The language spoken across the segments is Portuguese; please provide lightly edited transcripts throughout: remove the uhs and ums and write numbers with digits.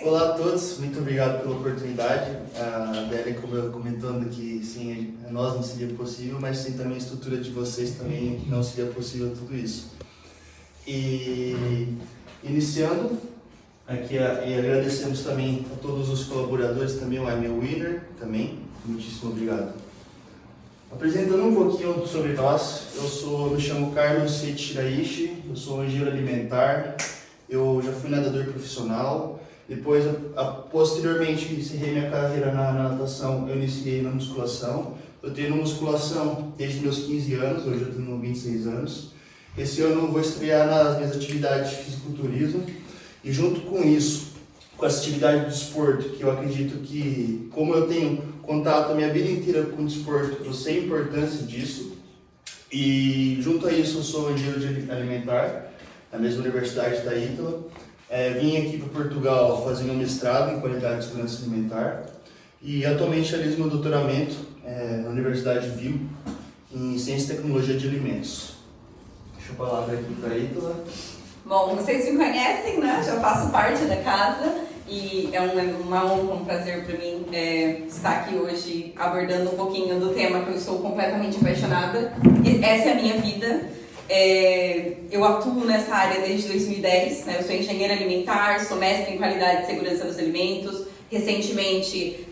Olá a todos, muito obrigado pela oportunidade. A Adélia comentando que sim, a nós não seria possível, mas sim também a estrutura de vocês também não seria possível tudo isso. E iniciando aqui, e agradecemos também a todos os colaboradores, também o Email Winner, também, muitíssimo obrigado. Apresentando um pouquinho sobre nós, eu me chamo Carlos Seiti Shiraishi, eu sou engenheiro alimentar, eu já fui nadador profissional, depois, posteriormente, encerrei minha carreira na natação, eu iniciei na musculação. Eu treino musculação desde meus 15 anos, hoje eu tenho 26 anos. Esse ano eu vou estrear nas minhas atividades de fisiculturismo e junto com isso, com essa atividade do esporte, que eu acredito que, como eu tenho contato a minha vida inteira com o esporte, eu sei a importância disso. E junto a isso eu sou engenheiro alimentar, na mesma universidade da Ítala. Vim aqui para Portugal fazer meu mestrado em qualidade de segurança alimentar e atualmente realizo meu doutoramento na Universidade Viu em Ciência e Tecnologia de Alimentos. Deixa eu a palavra aqui para a Ítala. Bom, vocês me conhecem, né? Já faço parte da casa e é uma honra, um prazer para mim estar aqui hoje abordando um pouquinho do tema que eu sou completamente apaixonada. Essa é a minha vida. Eu atuo nessa área desde 2010, né? Eu sou engenheira alimentar, sou mestre em qualidade e segurança dos alimentos. Recentemente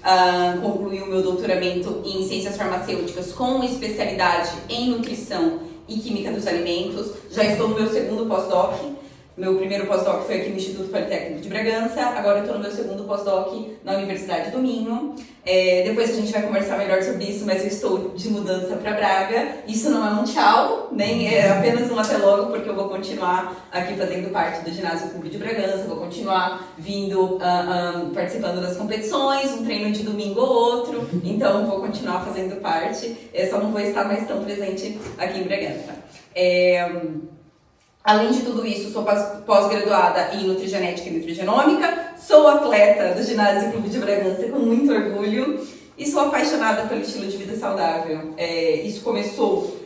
concluí o meu doutoramento em ciências farmacêuticas com especialidade em nutrição e química dos alimentos. Já estou no meu segundo pós-doc. Meu primeiro pós-doc foi aqui no Instituto Politécnico de Bragança, agora eu estou no meu segundo pós-doc na Universidade do Minho. Depois a gente vai conversar melhor sobre isso, mas eu estou de mudança para Braga. Isso não é um tchau, nem é apenas um até logo, porque eu vou continuar aqui fazendo parte do Ginásio Público de Bragança, vou continuar vindo, participando das competições, um treino de domingo ou outro, então vou continuar fazendo parte, só não vou estar mais tão presente aqui em Bragança. Além de tudo isso, sou pós-graduada em Nutrigenética e Nutrigenômica, sou atleta do Ginásio Clube de Bragança com muito orgulho e sou apaixonada pelo estilo de vida saudável. Isso começou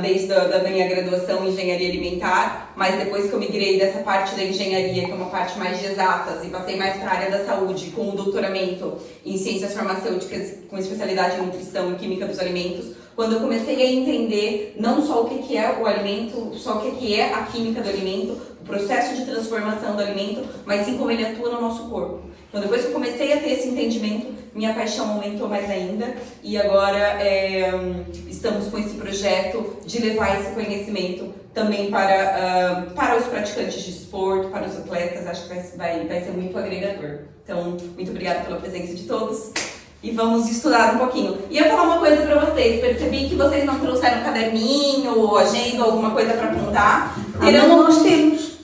desde a minha graduação em Engenharia Alimentar, mas depois que eu migrei dessa parte da engenharia, que é uma parte mais de exatas, e passei mais para a área da saúde, com o doutoramento em Ciências Farmacêuticas, com especialidade em Nutrição e Química dos Alimentos, quando eu comecei a entender não só o que é o alimento, só o que é a química do alimento, o processo de transformação do alimento, mas sim como ele atua no nosso corpo. Então, depois que eu comecei a ter esse entendimento, minha paixão aumentou mais ainda e agora estamos com esse projeto de levar esse conhecimento também para os praticantes de esporte, para os atletas. Acho que vai ser muito agregador. Então, muito obrigada pela presença de todos. E vamos estudar um pouquinho. E eu vou falar uma coisa pra vocês. Percebi que vocês não trouxeram um caderninho ou agenda, alguma coisa pra apontar. Nós temos.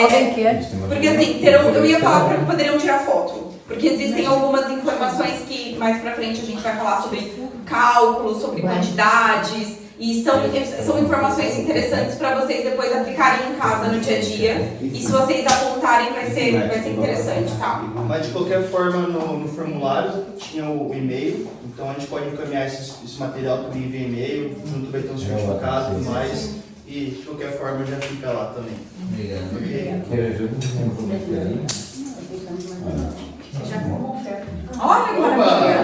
Alguém quer? Porque assim, eu ia falar que poderiam tirar foto. Porque existem algumas informações que mais pra frente a gente vai falar sobre cálculo, sobre quantidades. E são informações interessantes para vocês depois aplicarem em casa no dia a dia. E se vocês apontarem vai ser interessante, tá? Mas de qualquer forma no formulário tinha o e-mail, então a gente pode encaminhar esse material também via e-mail, junto vai ter um certificado e tudo mais. E de qualquer forma já fica lá também. Obrigado. Okay? Já com uma oferta. Olha que maravilha!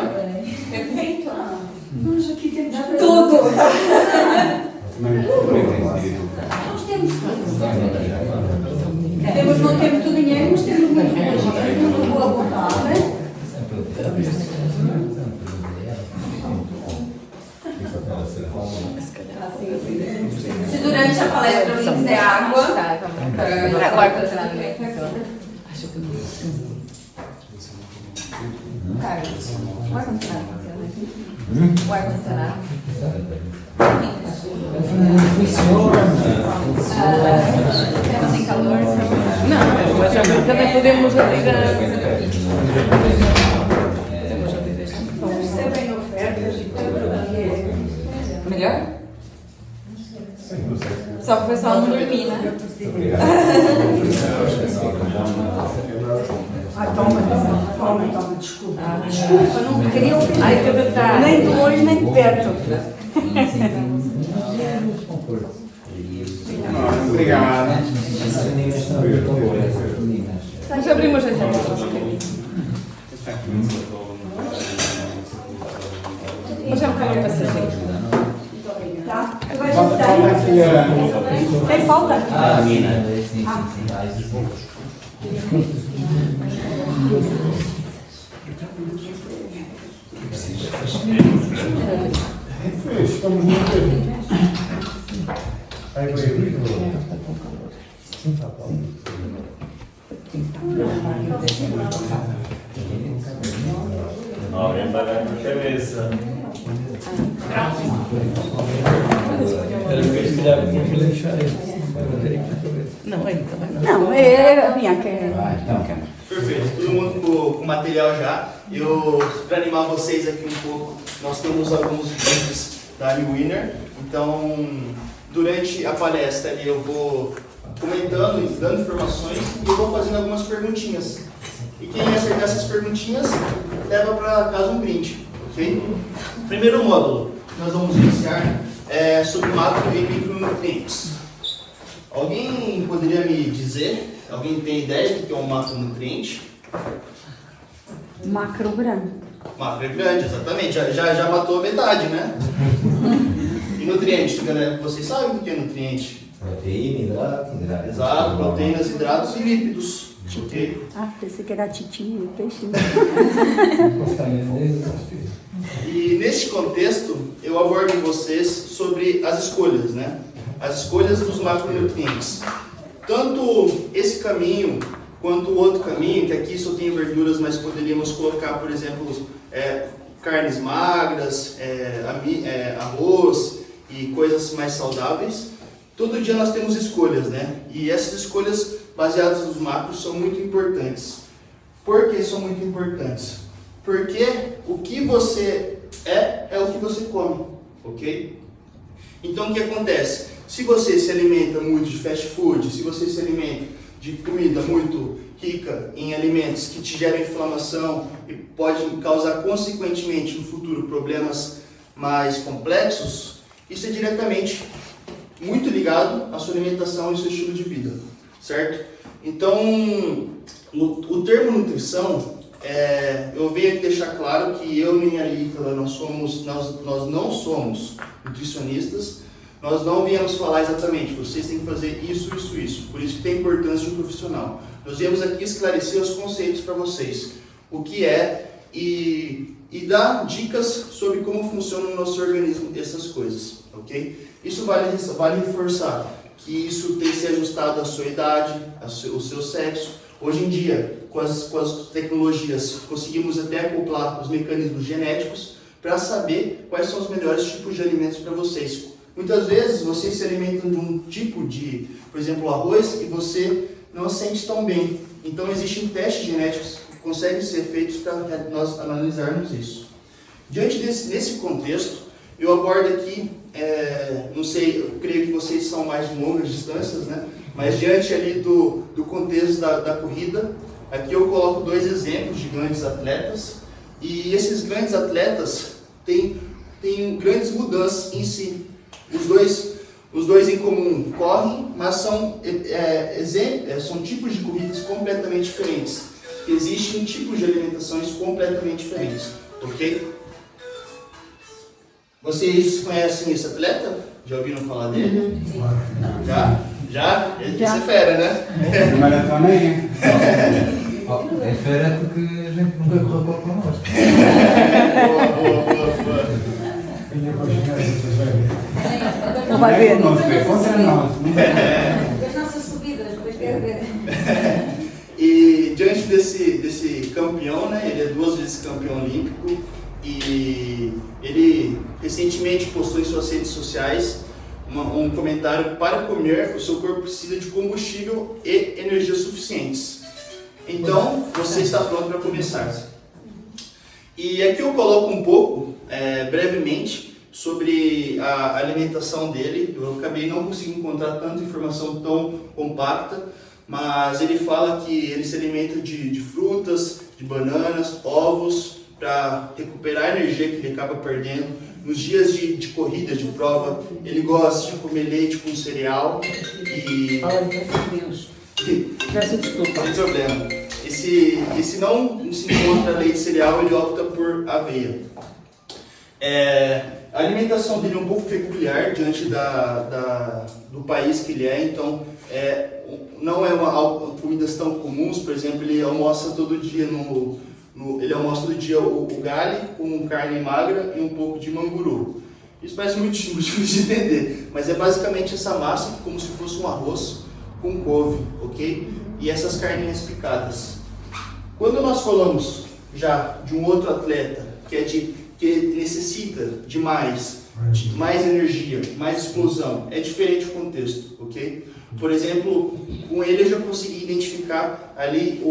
Perfeito! Nós aqui temos Tudo! Nós temos tudo. Não temos o dinheiro, mas temos muito dinheiro, muito boa vontade. Se durante a palestra eu lhe quiser água, O ar-condicionado. Não tem calor? Não, mas também podemos abrir Recebem ofertas e tudo. melhor? Só que o pessoal não dormir, né? Toma, desculpa. Desculpa, não queria ouvir. Nem de longe, nem de perto. Obrigado. Mas abrimos a janela. Tem falta? Ah, mina. Sim. Estamos no tempo. Aí vai abrir. Alguém vai dar com a cabeça. Era que se calhar tinha que deixar isso. Não, ainda não. Não, é minha que Perfeito, todo mundo com material já. Para animar vocês aqui um pouco, nós temos alguns brindes da New Winner. Então, durante a palestra ali, eu vou comentando e dando informações e eu vou fazendo algumas perguntinhas. E quem acertar essas perguntinhas leva para casa um brinde, ok? Primeiro módulo que nós vamos iniciar é sobre macro e micronutrientes. Alguém poderia me dizer? Alguém tem ideia do que é um macronutriente? macro grande. Macro é grande, exatamente. Já matou a metade, né? E nutrientes, galera? Vocês sabem o que é nutriente? Proteína, hidrato. Exato, proteínas, hidratos e lípidos. Ok? Ah, pensei que era titinho, peixe. E neste contexto, eu abordo com vocês sobre as escolhas, né? As escolhas dos macronutrientes. Tanto esse caminho quanto o outro caminho, que aqui só tem verduras, mas poderíamos colocar, por exemplo, carnes magras, arroz e coisas mais saudáveis. Todo dia nós temos escolhas, né? E essas escolhas baseadas nos macros são muito importantes. Por que são muito importantes? Porque o que você é o que você come, ok? Então o que acontece? Se você se alimenta muito de fast food, se você se alimenta de comida muito rica em alimentos que te geram inflamação e pode causar consequentemente no futuro problemas mais complexos, isso é diretamente muito ligado à sua alimentação e ao seu estilo de vida, certo? Então, o termo nutrição, eu venho aqui deixar claro que eu e a Ítala, nós não somos nutricionistas, nós não viemos falar exatamente, vocês têm que fazer isso. Por isso que tem importância de um profissional. Nós viemos aqui esclarecer os conceitos para vocês, o que é e dar dicas sobre como funciona no nosso organismo essas coisas, ok? Isso vale reforçar que isso tem que ser ajustado à sua idade, ao seu sexo. Hoje em dia, com as tecnologias, conseguimos até acoplar os mecanismos genéticos para saber quais são os melhores tipos de alimentos para vocês. Muitas vezes vocês se alimentam de um tipo de, por exemplo, arroz, e você não sente tão bem. Então existem testes genéticos que conseguem ser feitos para nós analisarmos isso. Diante nesse contexto, eu abordo aqui, não sei, eu creio que vocês são mais de longas distâncias, né? Mas diante ali do contexto da corrida, aqui eu coloco dois exemplos de grandes atletas, e esses grandes atletas têm grandes mudanças em si. Os dois em comum correm, mas são tipos de corridas completamente diferentes. Existem tipos de alimentações completamente diferentes, ok? Vocês conhecem esse atleta? Já ouviram falar dele? Já? Ele é fera, né? Maratona é. É fera porque a gente nunca correu para connosco. Boa. Venha para chegar a Não vai ver. Não se vê contra nós. As nossas subidas, depois quero ver. E diante desse campeão, né? Ele é 2 vezes campeão olímpico e ele recentemente postou em suas redes sociais um comentário: para comer, o seu corpo precisa de combustível e energia suficientes. Então, você está pronto para começar. E aqui eu coloco um pouco, brevemente, sobre a alimentação dele. Eu acabei não conseguindo encontrar tanta informação tão compacta, mas ele fala que ele se alimenta de frutas, de bananas, ovos, para recuperar a energia que ele acaba perdendo. Nos dias de corrida, de prova, ele gosta de comer leite com cereal e... Olha, Deus. Peço desculpa. Não tem problema. E se não se encontra leite cereal, ele opta por aveia. A alimentação dele é um pouco peculiar diante do país que ele é, então não é comidas tão comuns. Por exemplo, ele almoça todo dia ele almoça todo dia o galho com carne magra e um pouco de manguru. Isso parece muito difícil de entender, mas é basicamente essa massa como se fosse um arroz com couve, ok? E essas carninhas picadas. Quando nós falamos já de um outro atleta que necessita de mais energia, mais explosão, é diferente o contexto, ok? Por exemplo, com ele eu já consegui identificar ali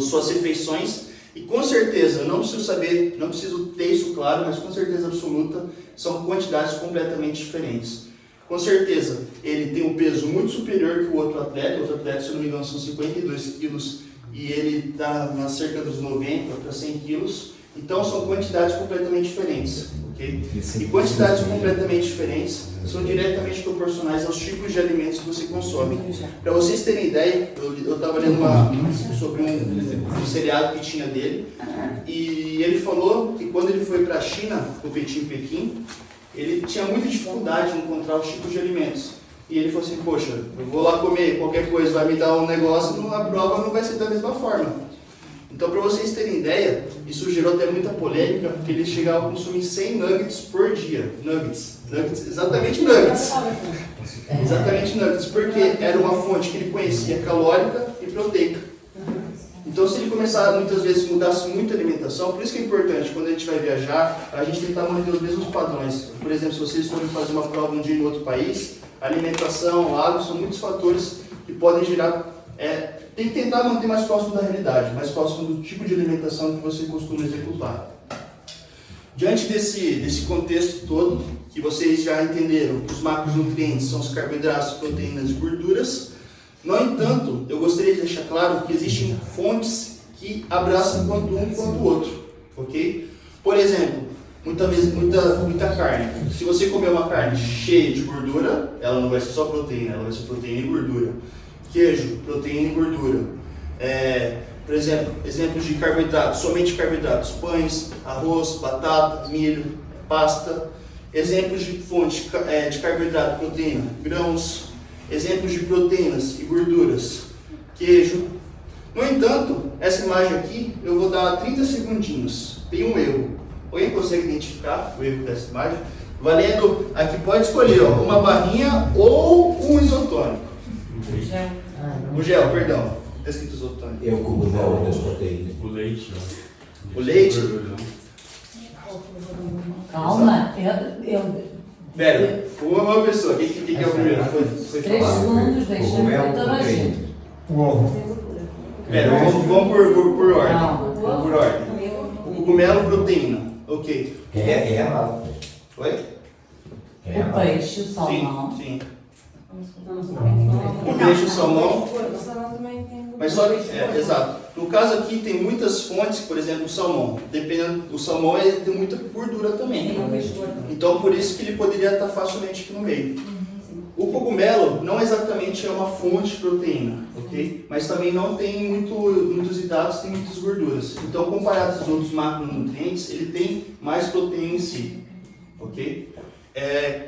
suas refeições e com certeza, não preciso ter isso claro, mas com certeza absoluta, são quantidades completamente diferentes. Com certeza, ele tem um peso muito superior que o outro atleta, se eu não me engano, são 52 quilos e ele está na cerca dos 90 para 100 quilos, então são quantidades completamente diferentes, ok? E quantidades completamente diferentes são diretamente proporcionais aos tipos de alimentos que você consome. Para vocês terem ideia, eu estava lendo sobre um seriado que tinha dele, e ele falou que quando ele foi para a China competir em Pequim, ele tinha muita dificuldade em encontrar os tipos de alimentos. E ele falou assim, poxa, eu vou lá comer, qualquer coisa vai me dar um negócio, a prova não vai ser da mesma forma. Então, para vocês terem ideia, isso gerou até muita polêmica, porque ele chegava a consumir 100 nuggets por dia. Nuggets, exatamente nuggets. Exatamente nuggets, porque era uma fonte que ele conhecia calórica e proteica. Então, se ele começar, muitas vezes, mudasse muito a alimentação, por isso que é importante, quando a gente vai viajar, a gente tentar manter os mesmos padrões. Por exemplo, se vocês forem fazer uma prova um dia em outro país, alimentação, hábitos, são muitos fatores que podem gerar... tem que tentar manter mais próximo da realidade, mais próximo do tipo de alimentação que você costuma executar. Diante desse contexto todo, que vocês já entenderam que os macronutrientes são os carboidratos, proteínas e gorduras, no entanto, eu gostaria de deixar claro que existem fontes que abraçam tanto um quanto o outro, ok? Por exemplo, muita carne. Se você comer uma carne cheia de gordura, ela não vai ser só proteína, ela vai ser proteína e gordura. Queijo, proteína e gordura. Por exemplo, exemplos de carboidratos, somente carboidratos, pães, arroz, batata, milho, pasta. Exemplos de fonte de carboidrato, proteína, grãos. Exemplos de proteínas e gorduras, queijo. No entanto, essa imagem aqui, eu vou dar 30 segundinhos. Tem um erro. Alguém consegue identificar o erro dessa imagem? Valendo, aqui pode escolher uma barrinha ou um isotônico. O gel, perdão. Está escrito isotônico. É o cogumelo das proteínas. O leite. O leite? Calma, Pera, uma pessoa. Quem é o primeiro? Foi 3 segundos, deixa-me ver toda a gente. O ovo. Pera, vamos por ordem. Não. Vamos por ordem. O cogumelo, proteína. Ok. É errado. Oi? O peixe, o salmão. Sim. O peixe, o salmão. Mas só que, exato. No caso aqui tem muitas fontes, por exemplo, o salmão. Dependendo, o salmão tem muita gordura também. Então por isso que ele poderia estar facilmente aqui no meio. O cogumelo não exatamente é uma fonte de proteína, ok? Mas também não tem muitos hidratos, tem muitas gorduras. Então comparado aos outros macronutrientes, ele tem mais proteína em si, ok?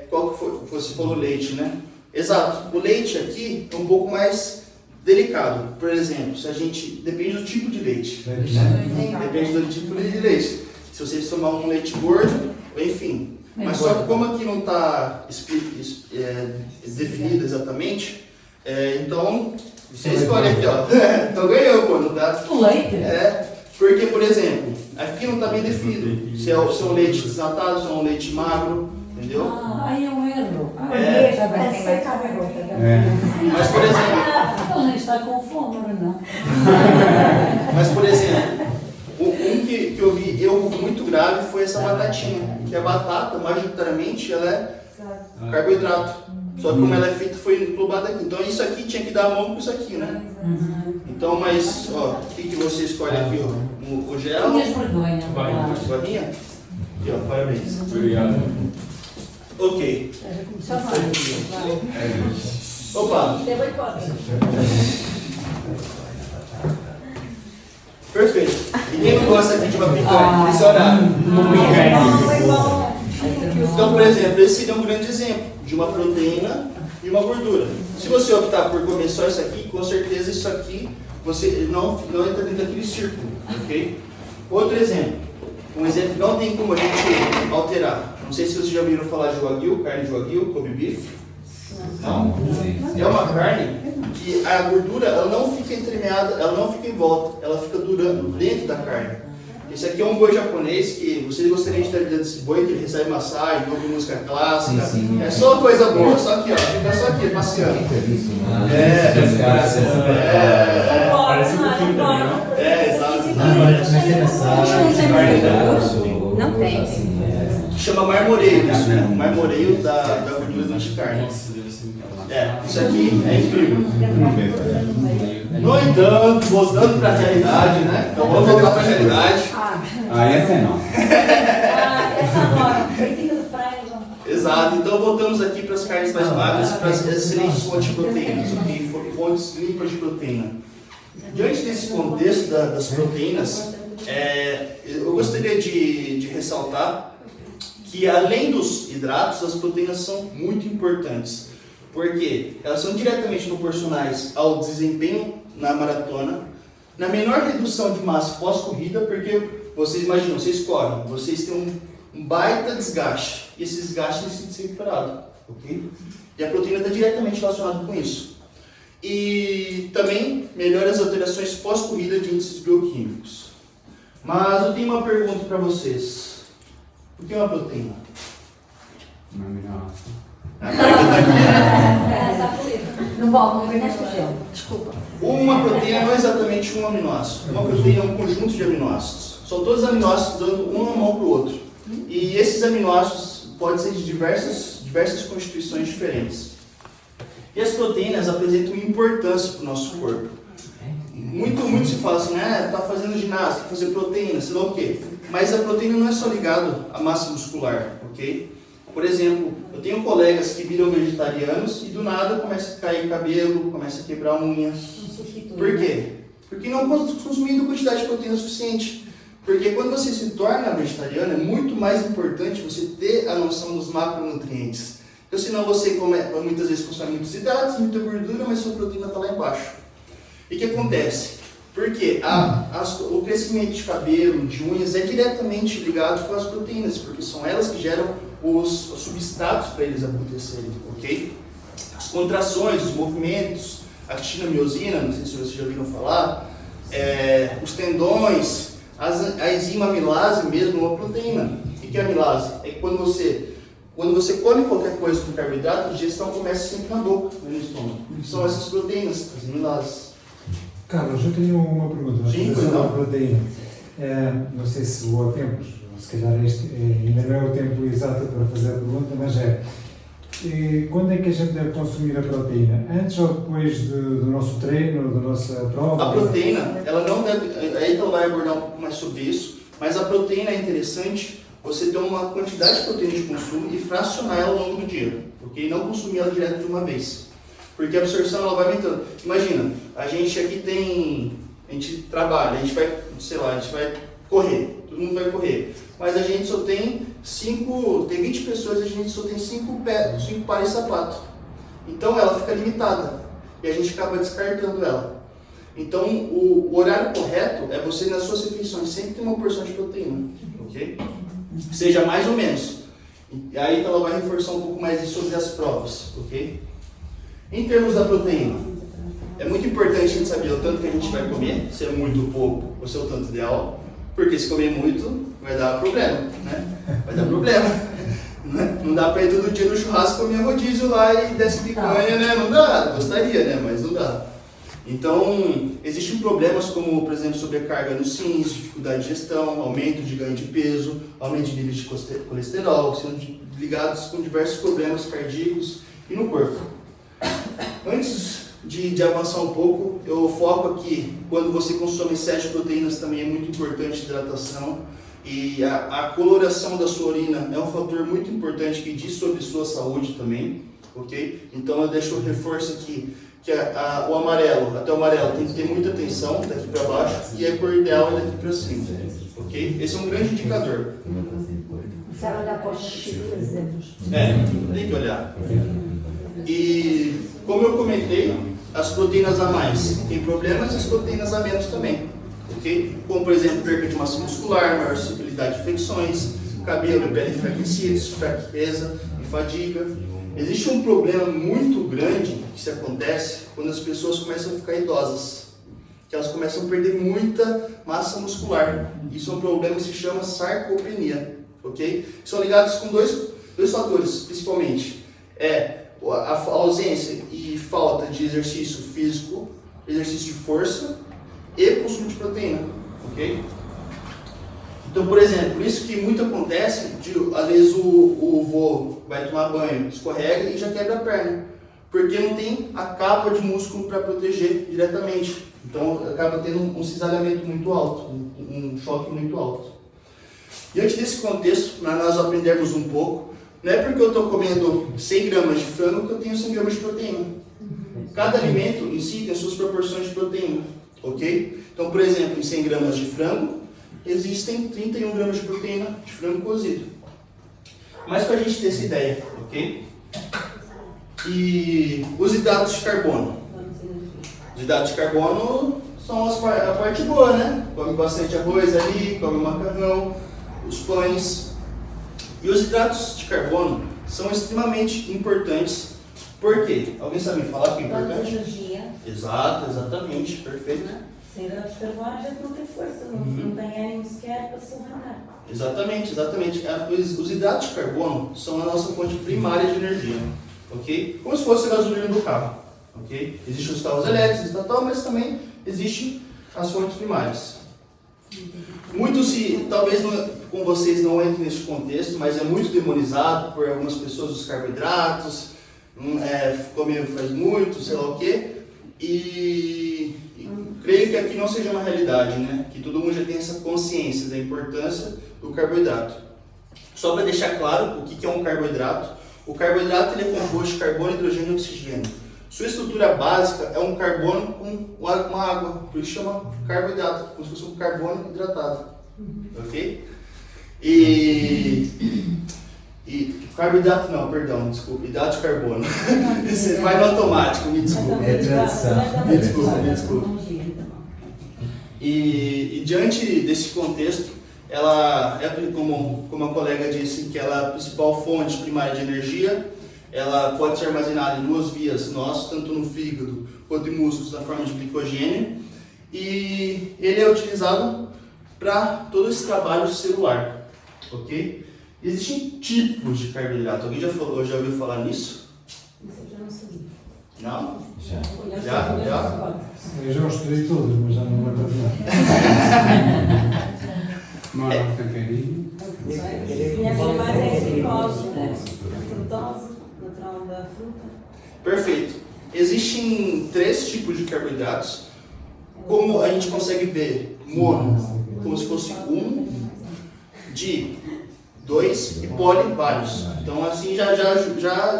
Qual que foi? Você falou leite, né? Exato. O leite aqui é um pouco mais delicado. Por exemplo, se a gente... Depende do tipo de leite. Depende do tipo de leite. Se vocês tomarem um leite gordo, enfim. Mas só que como aqui não está definido exatamente, então você escolhe aqui, ó. Então ganhou, pô, não dá? O leite? Porque, por exemplo, aqui não está bem definido. Se é um leite desnatado, se é um leite magro, entendeu? Aí é um erro. Mas, por exemplo... Ele nem está com fome, não? Mas, por exemplo, um que eu vi erro muito grave foi essa batatinha. Que a batata, majoritariamente, ela é carboidrato. Só que como ela é feita, foi englobada aqui. Então isso aqui tinha que dar a mão com isso aqui, né? Então, mas, ó, o que você escolhe aqui, ó? O gel? Minhas vergonhas. Varinha? Aqui, ó, parabéns. Obrigado. Ok. Opa! Perfeito. Ninguém não gosta aqui de uma picanha, esse horário. Então, por exemplo, esse seria um grande exemplo de uma proteína e uma gordura. Se você optar por comer só isso aqui, com certeza isso aqui você não entra dentro daquele círculo, ok? Outro exemplo, um exemplo que não tem como a gente alterar. Não sei se vocês já ouviram falar de Wagyu, carne de Wagyu, Kobe beef. Não? É uma carne que a gordura ela não fica entremeada, ela não fica em volta, ela fica durando dentro da carne. Esse aqui é um boi japonês que vocês gostariam de estar dentro desse boi, que ele recebe massagem, ouve música clássica. Sim. É só coisa boa, só aqui, ó. Fica só aqui, passeando. Parece um pouquinho também, não? Exato. Não tem. Chama marmoreio, isso, né? Marmoreio da gordura de carne. Isso aqui é incrível. No entanto, voltando para a realidade, né? Então vamos voltar para a realidade. Essa é não. Essa agora, peito do praia, Exato, então voltamos aqui para as carnes mais magras, para as excelentes fontes de proteínas, ok? Fontes limpas de proteína. Diante desse contexto das proteínas, eu gostaria de ressaltar que além dos hidratos, as proteínas são muito importantes, porque elas são diretamente proporcionais ao desempenho na maratona, na menor redução de massa pós-corrida, porque vocês imaginam, vocês correm, vocês têm um baita desgaste, e esse desgaste tem que ser recuperado, ok? E a proteína está diretamente relacionada com isso. E também melhora as alterações pós-corrida de índices bioquímicos. Mas eu tenho uma pergunta para vocês. O que é uma proteína? Uma aminoácido. Não vou não desculpa. Uma proteína não é exatamente um aminoácido. Uma proteína é um conjunto de aminoácidos. São todos aminoácidos dando uma mão para o outro. E esses aminoácidos podem ser de diversas constituições diferentes. E as proteínas apresentam importância para o nosso corpo. Muito se fala assim, tá fazendo ginástica, fazer proteína, sei lá o quê. Mas a proteína não é só ligada à massa muscular, ok? Por exemplo, eu tenho colegas que viram vegetarianos e do nada começa a cair cabelo, começa a quebrar unha. Por quê? Porque não consumindo quantidade de proteína suficiente. Porque quando você se torna vegetariano, é muito mais importante você ter a noção dos macronutrientes. Porque senão você muitas vezes consome muitos hidratos, muita gordura, mas sua proteína está lá embaixo. E o que acontece? Porque o crescimento de cabelo, de unhas, é diretamente ligado com as proteínas, porque são elas que geram os substratos para eles acontecerem, ok? As contrações, os movimentos, a actina miosina, não sei se vocês já ouviram falar, os tendões, a enzima amilase mesmo é uma proteína. O que é amilase? É que quando você come qualquer coisa com carboidrato, a digestão começa sempre na boca, no estômago. São essas proteínas, as amilases. Carlos, eu tenho uma pergunta sobre a proteína. Não sei se vou a tempos, se calhar ainda não é o tempo exato para fazer a pergunta, mas quando é que a gente deve consumir a proteína? Antes ou depois do nosso treino, da nossa prova? A proteína, ela não deve, aí ela vai abordar um pouco mais sobre isso, mas a proteína é interessante você ter uma quantidade de proteína de consumo e fracionar ela ao longo do dia, porque não consumir ela direto de uma vez. Porque a absorção ela vai aumentando. Imagina, a gente aqui a gente trabalha, a gente vai correr, todo mundo vai correr. Mas a gente só tem 20 pessoas, a gente só tem 5 pares de sapato. Então ela fica limitada e a gente acaba descartando ela. Então o horário correto é você nas suas refeições sempre ter uma porção de proteína, ok? Seja mais ou menos. E aí ela vai reforçar um pouco mais sobre as provas, ok? Em termos da proteína, é muito importante a gente saber o tanto que a gente vai comer, se é muito ou pouco, ou se é o tanto ideal, porque se comer muito, vai dar problema, né? Vai dar problema. Não dá para ir todo dia no churrasco comer rodízio lá e desce picanha, né? Não dá, gostaria, né? Mas não dá. Então, existem problemas como, por exemplo, sobrecarga nos rins, dificuldade de digestão, aumento de ganho de peso, aumento de níveis de colesterol, que são ligados com diversos problemas cardíacos e no corpo. Antes de avançar um pouco, eu foco aqui, quando você consome excesso de proteínas também é muito importante a hidratação e a coloração da sua urina é um fator muito importante que diz sobre sua saúde também, ok? Então eu reforço aqui que o amarelo, até o amarelo tem que ter muita atenção daqui para baixo e a cor ideal é daqui para cima, ok? Esse é um grande indicador. Se ela olhar para os chifres, Tem que olhar. E como eu comentei, as proteínas a mais têm problemas e as proteínas a menos também, ok? Como por exemplo, perda de massa muscular, maior suscetibilidade de infecções, cabelo e pele enfraquecidos, fraqueza e fadiga. Existe um problema muito grande que se acontece quando as pessoas começam a ficar idosas, que elas começam a perder muita massa muscular. Isso é um problema que se chama sarcopenia, ok? São ligados com dois fatores, principalmente. A ausência e falta de exercício físico, exercício de força e consumo de proteína, ok? Então, por exemplo, por isso que muito acontece, às vezes o vô vai tomar banho, escorrega e já quebra a perna, porque não tem a capa de músculo para proteger diretamente. Então, acaba tendo um cisalhamento muito alto, um choque muito alto. Diante desse contexto, para nós aprendermos um pouco, não é porque eu estou comendo 100 gramas de frango que eu tenho 100 gramas de proteína. Cada alimento em si tem suas proporções de proteína, ok? Então, por exemplo, em 100 gramas de frango, existem 31 gramas de proteína de frango cozido. Mas para a gente ter essa ideia, ok? E os hidratos de carbono. Os hidratos de carbono são a parte boa, né? Come bastante arroz ali, come macarrão, os pães. E os hidratos de carbono são extremamente importantes. Por quê? Alguém sabe me falar o que é importante? energia. Exato, exatamente, perfeito. Sem hidratos de carbono a gente não tem força, não tem ânimo sequer para se levantar. Exatamente. Os hidratos de carbono são a nossa fonte primária de energia, ok? Como se fosse a gasolina do carro, ok? Existem os carros elétricos e tal, mas também existem as fontes primárias. Talvez com vocês não entre nesse contexto, mas é muito demonizado por algumas pessoas os carboidratos, comer faz muito, sei lá o quê, e creio que aqui não seja uma realidade, né? Que todo mundo já tem essa consciência da importância do carboidrato. Só para deixar claro o que é um carboidrato, o carboidrato ele é composto de carbono, hidrogênio e oxigênio. Sua estrutura básica é um carbono com uma água, por isso chama carboidrato, como se fosse um carbono hidratado, ok? Carboidrato não, perdão, desculpa, hidrato de carbono. Você vai no automático, me desculpa. É tradição. Me desculpa. E diante desse contexto, ela é, como a colega disse, que ela é a principal fonte primária de energia. Ela pode ser armazenada em duas vias nossas, tanto no fígado quanto em músculos, na forma de glicogênio. E ele é utilizado para todo esse trabalho celular, ok? Existem tipos de carboidrato. Alguém já ouviu falar nisso? Isso eu já não sabia. Não? Já? Eu já os estudei todos, mas já não lembro de nada. Monosacarídeo. Conhece mais a glicose, né? A frutose, natural da fruta. Perfeito. Existem 3 tipos de carboidratos. Como a gente consegue ver, mono, como se fosse um, di, 2 e poli, vários. Então assim já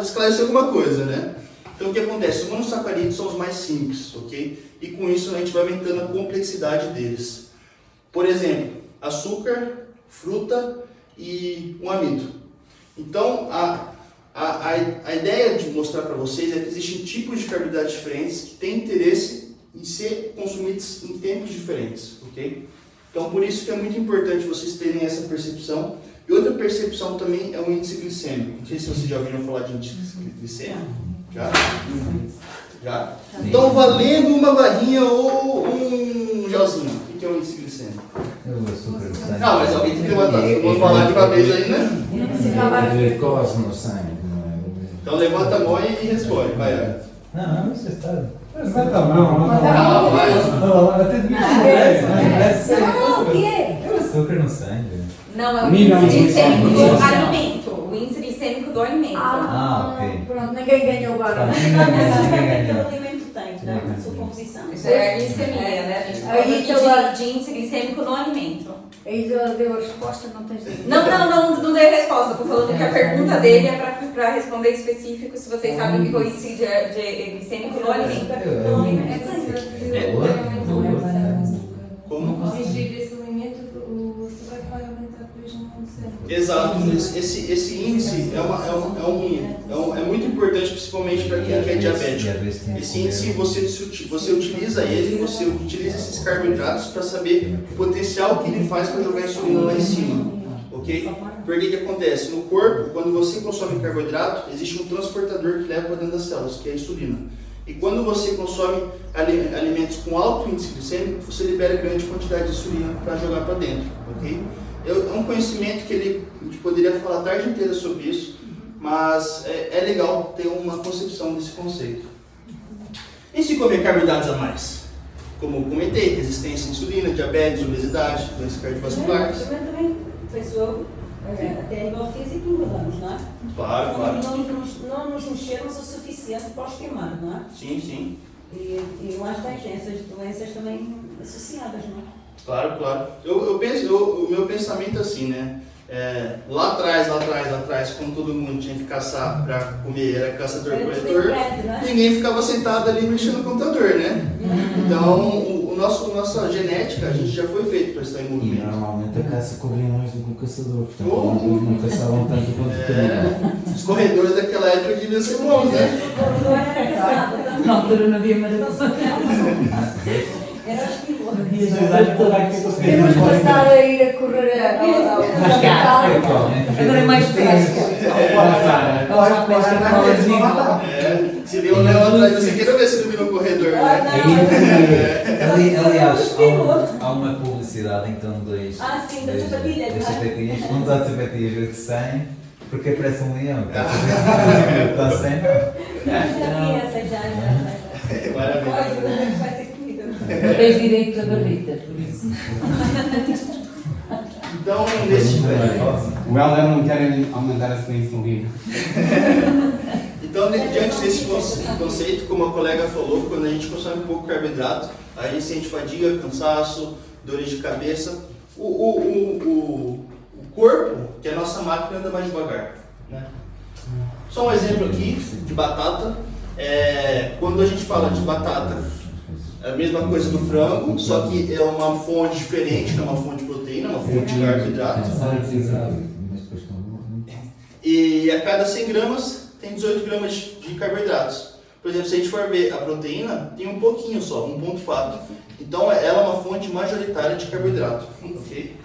esclareceu alguma coisa, né? Então o que acontece? Os monossacarídeos são os mais simples, ok? E com isso a gente vai aumentando a complexidade deles. Por exemplo, açúcar, fruta e um amido. Então a ideia de mostrar para vocês é que existem tipos de carboidratos diferentes que têm interesse em ser consumidos em tempos diferentes, ok? Então por isso que é muito importante vocês terem essa percepção. E outra percepção também é o índice glicêmico. Não sei se vocês já ouviram falar de índice glicêmico. Já? Já? Então, valendo uma barrinha ou um gelzinho. O que é o índice glicêmico? O açúcar no sangue. Não, mas alguém tem que levantar. Vamos falar de uma vez aí, né? É glicose no sangue, não é? Então, levanta a mão e responde. Vai, Não, você está... Levanta a mão, até devia ser. Não, o quê? É o açúcar no sangue. Não, é o índice glicêmico do alimento. O índice glicêmico do alimento. Ok. Pronto, ninguém ganhou agora. Ninguém O alimento tem, né? A sua composição. Isso é a glicemia, né? A gente Aí, fala de índice glicêmico no alimento. Aí deu a resposta, não tens de... Não dei a resposta. Estou falando que a pergunta dele é para responder específico se vocês sabem o que o índice de glicêmico no alimento. Como? Ingerir esse alimento, o açúcar vai aumentar depois no cérebro. Exato, esse índice é muito importante, principalmente para quem é diabético. Esse índice, você utiliza ele, você utiliza esses carboidratos para saber o potencial que ele faz para jogar a insulina lá em cima, ok? Porque que acontece? No corpo, quando você consome carboidrato, existe um transportador que leva para dentro das células, que é a insulina. E quando você consome alimentos com alto índice glicêmico, você libera grande quantidade de insulina para jogar para dentro, ok? É um conhecimento que a gente poderia falar a tarde inteira sobre isso, mas é legal ter uma concepção desse conceito. E se comer carboidratos a mais? Como eu comentei, resistência à insulina, diabetes, obesidade, doenças cardiovasculares. Também, pessoal, até a nível físico engordamos, não é? Claro. Não nos mexermos o suficiente para os queimar, não é? Sim. E lá tem essas doenças também associadas, não é? Claro. O meu pensamento é assim, né? Lá atrás, quando todo mundo tinha que caçar para comer, era caçador-coletor, ninguém ficava sentado ali mexendo no computador, né? Então, nossa genética, a gente já foi feito para estar em E movimento. normalmente a caça corria mais do que o caçador, portanto não caçavam tanto quanto o Os corredores daquela época deviam ser bons, né? Na altura não havia maratona. Era estilo. Temos de passar a ir a correr Agora é mais pesca. Agora a pesca para o Brasil. Se vê um leão atrás, você quer ver se não vira um corredor, né? Aliás, há uma publicidade em que estão dois Sim, das sapatilhas, não é? sapatilhas, um está de sapatilhas outro sem, porque parece um leão. Está sem. Maravilha. Vai ser comida. Tens direito a barrita, por isso. Então, nesse O Helder não quer aumentar a sua insulina. Então, diante desse conceito, como a colega falou, quando a gente consome pouco carboidrato, a gente sente fadiga, cansaço, dores de cabeça. O corpo, que é a nossa máquina, anda mais devagar, né? Só um exemplo aqui de batata. Quando a gente fala de batata, é a mesma coisa do frango, só que é uma fonte diferente, não é uma fonte de proteína, é uma fonte de carboidrato. E a cada 100 gramas tem 18 gramas de carboidratos. Por exemplo, se a gente for ver a proteína, tem um pouquinho só, 1,4. Então ela é uma fonte majoritária de carboidrato. Ok?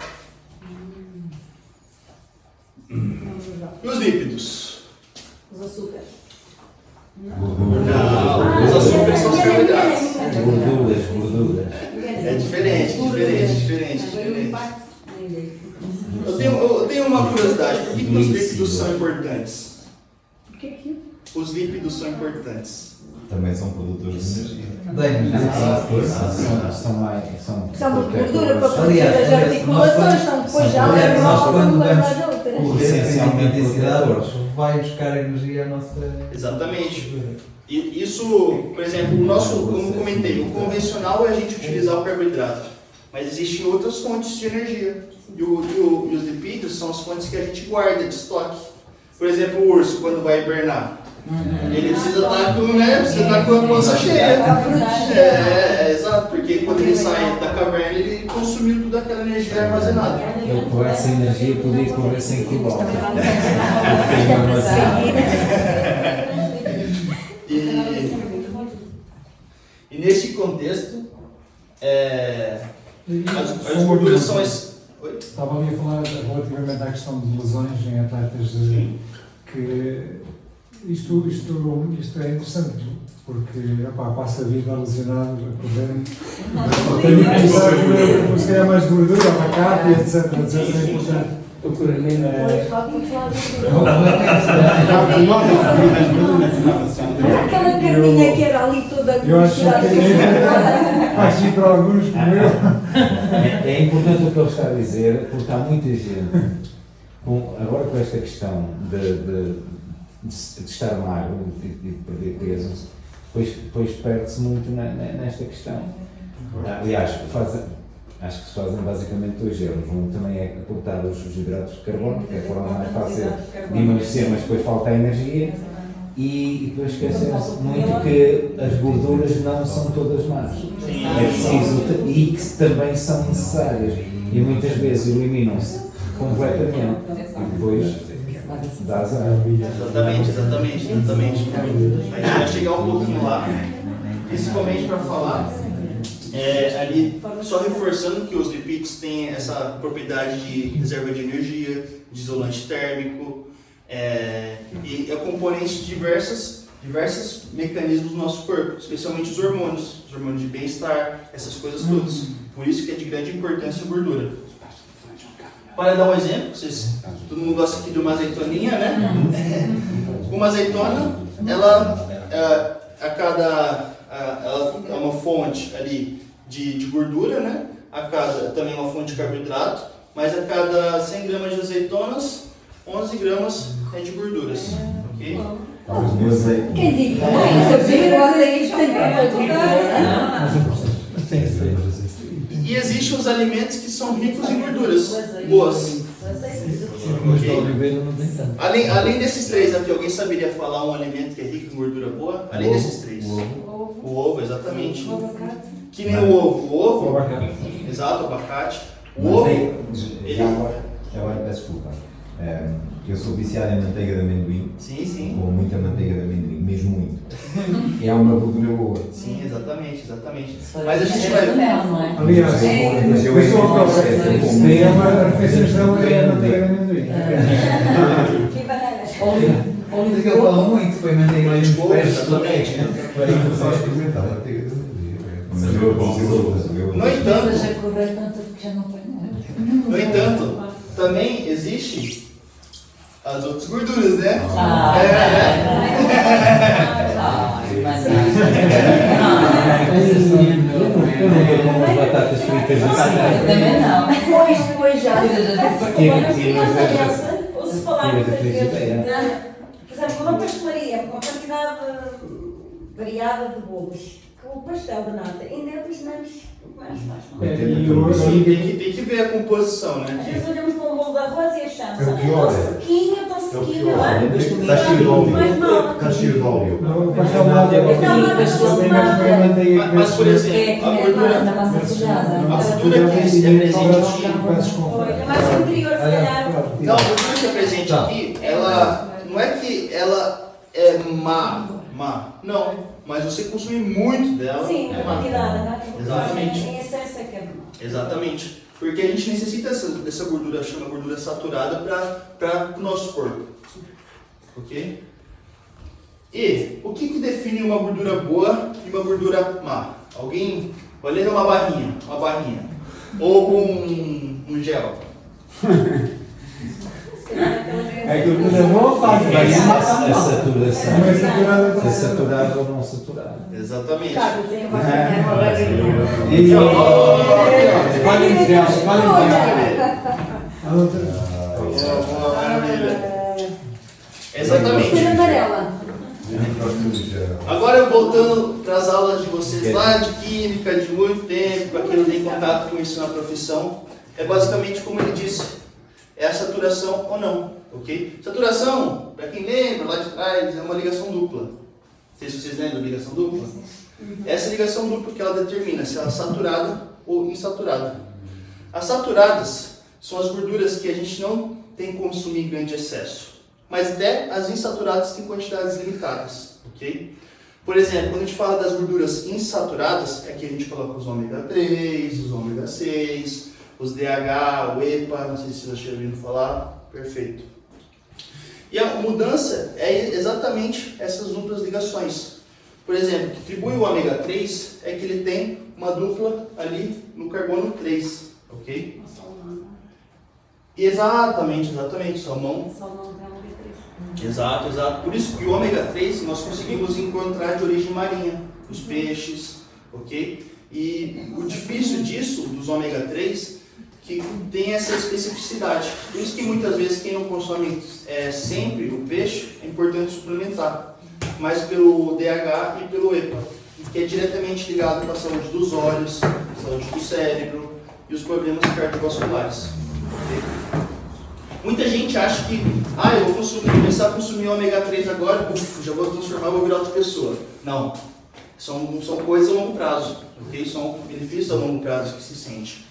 E os lípidos? Os açúcares. Não, os açúcares são os carboidratos. Gorduras. É diferente. Eu tenho uma curiosidade, por que os lípidos são importantes? O que é aquilo? Os lípidos são importantes. Também são produtores de energia. São uma gordura para proteger Aliás, as articulações, são depois já levam nós uma quando coisa damos da outra. o essencialmente intensidade, vai buscar energia à nossa... Exatamente. E isso, por exemplo, como comentei, o convencional é a gente utilizar o carboidrato, mas existem outras fontes de energia. E os lipídios são as fontes que a gente guarda de estoque. Por exemplo, o urso, quando vai hibernar, ele precisa estar com a pança cheia. Exato, porque quando ele sai da caverna, ele consumiu toda aquela energia armazenada. Ele com essa energia podia correr 100 km. E nesse contexto, as gorduras são... Oi? Estava ali a falar relativamente à questão de lesões em atletas, que isto é interessante, porque passa a vida lesionado a correr, mas tenho que pensar que se é mais gordura, abacate, etc. É importante. Eu corri mesmo. Aquela carninha que era ali toda Eu acho que faz ir para alguns como eu. É importante o que ele está a dizer, porque há muita gente, agora com esta questão de estar magro e de perder peso, depois perde-se muito nesta questão. Aliás, acho que se fazem basicamente 2 erros. Um também é cortar os hidratos de carbono, que é a forma mais fácil de emagrecer, mas depois falta a energia. E depois esquecem-se muito que as gorduras não são todas más. É preciso, e que também são necessárias. E muitas vezes eliminam-se completamente. E depois dá azar. Exatamente. A gente vai chegar um pouquinho lá, principalmente para falar ali, só reforçando que os lipídios têm essa propriedade de reserva de energia, de isolante térmico, e é componente de diversos mecanismos do nosso corpo, especialmente os hormônios de bem-estar, essas coisas todas. Por isso que é de grande importância a gordura. Para dar um exemplo, todo mundo gosta aqui de uma azeitoninha, né? Uma azeitona, ela é uma fonte ali de gordura, né? Também é uma fonte de carboidrato, mas a cada 100 gramas de azeitonas, 11 gramas é de gorduras, ok? Quem diria? O azeite tem E existem os alimentos que são ricos em gorduras boas. Mas da oliveira não tem tanto. Além desses 3 aqui, alguém saberia falar um alimento que é rico em gordura boa? Além desses 3. O ovo, exatamente. Que nem o ovo. O ovo, exato, o abacate. O ovo. Agora peço desculpa. Eu sou viciado em manteiga de amendoim. Sim. Com muita manteiga de amendoim, mesmo muito. É uma gordura boa. Sim, exatamente. Mas a gente vai ver. Aliás, eu sou a uma refeição é a manteiga de amendoim. Onde que eu falo muito, foi manteiga de amendoim. Só experimentar manteiga de amendoim. No entanto, também existe as outras gorduras, né? Eu não como batatas fritas assim. Também não. Depois já. Ou se falar muitas vezes, por exemplo, uma pastelaria, com uma quantidade variada de bolos, com o pastel de nata, ainda é dos menos faz. Tem que ver a composição, Às né? vezes olhamos para um bolo de arroz e achamos, É o pior, tão sequinho, Está cheio de óleo. Está cheio de óleo. O pastel de nata é manteiga. Mas, por exemplo, a gordura que é presente aqui, É mais o interior, se calhar. não, a gordura que é presente aqui, ela não é que ela é má, não, mas você consumir muito dela. Sim, a quantidade, né? Exatamente. Em excesso é que é bom. Exatamente. Porque a gente necessita dessa gordura, chama gordura saturada, para o nosso corpo. Ok? E o que define uma gordura boa e uma gordura má? Alguém vai ler uma barrinha. Ou um gel. É gordura boa ou fácil? A saturação. É saturada ou não saturada. Exatamente. Tem uma barriga. Maravilha. Exatamente. Amarela. Agora voltando para as aulas de vocês lá de química, de muito tempo, para quem não tem contato com isso na profissão, é basicamente como ele disse, é a saturação ou não, ok? Saturação, para quem lembra lá de trás, é uma ligação dupla. Não sei se vocês lembram da ligação dupla. Essa ligação dupla que ela determina se ela é saturada ou insaturada. As saturadas são as gorduras que a gente não tem que consumir em grande excesso. Mas até as insaturadas têm quantidades limitadas, ok? Por exemplo, quando a gente fala das gorduras insaturadas, aqui a gente coloca os ômega 3, os ômega 6, os DH, o EPA, não sei se vocês já ouviram falar, perfeito. E a mudança é exatamente essas duplas ligações. Por exemplo, o que atribui o ômega 3 é que ele tem uma dupla ali no carbono 3, ok? Exatamente, salmão. Salmão tem ômega 3. Exato. Por isso que o ômega 3 nós conseguimos encontrar de origem marinha, nos peixes, ok? E o difícil disso, dos ômega 3, que tem essa especificidade. Por isso que muitas vezes quem não consome sempre o peixe, é importante suplementar. Mas pelo DH e pelo EPA, que é diretamente ligado com a saúde dos olhos, saúde do cérebro e os problemas cardiovasculares. Okay? Muita gente acha que, eu vou começar a consumir ômega 3 agora, já vou transformar, vou virar outra pessoa. Não. São coisas a longo prazo, ok? São benefícios a longo prazo que se sente.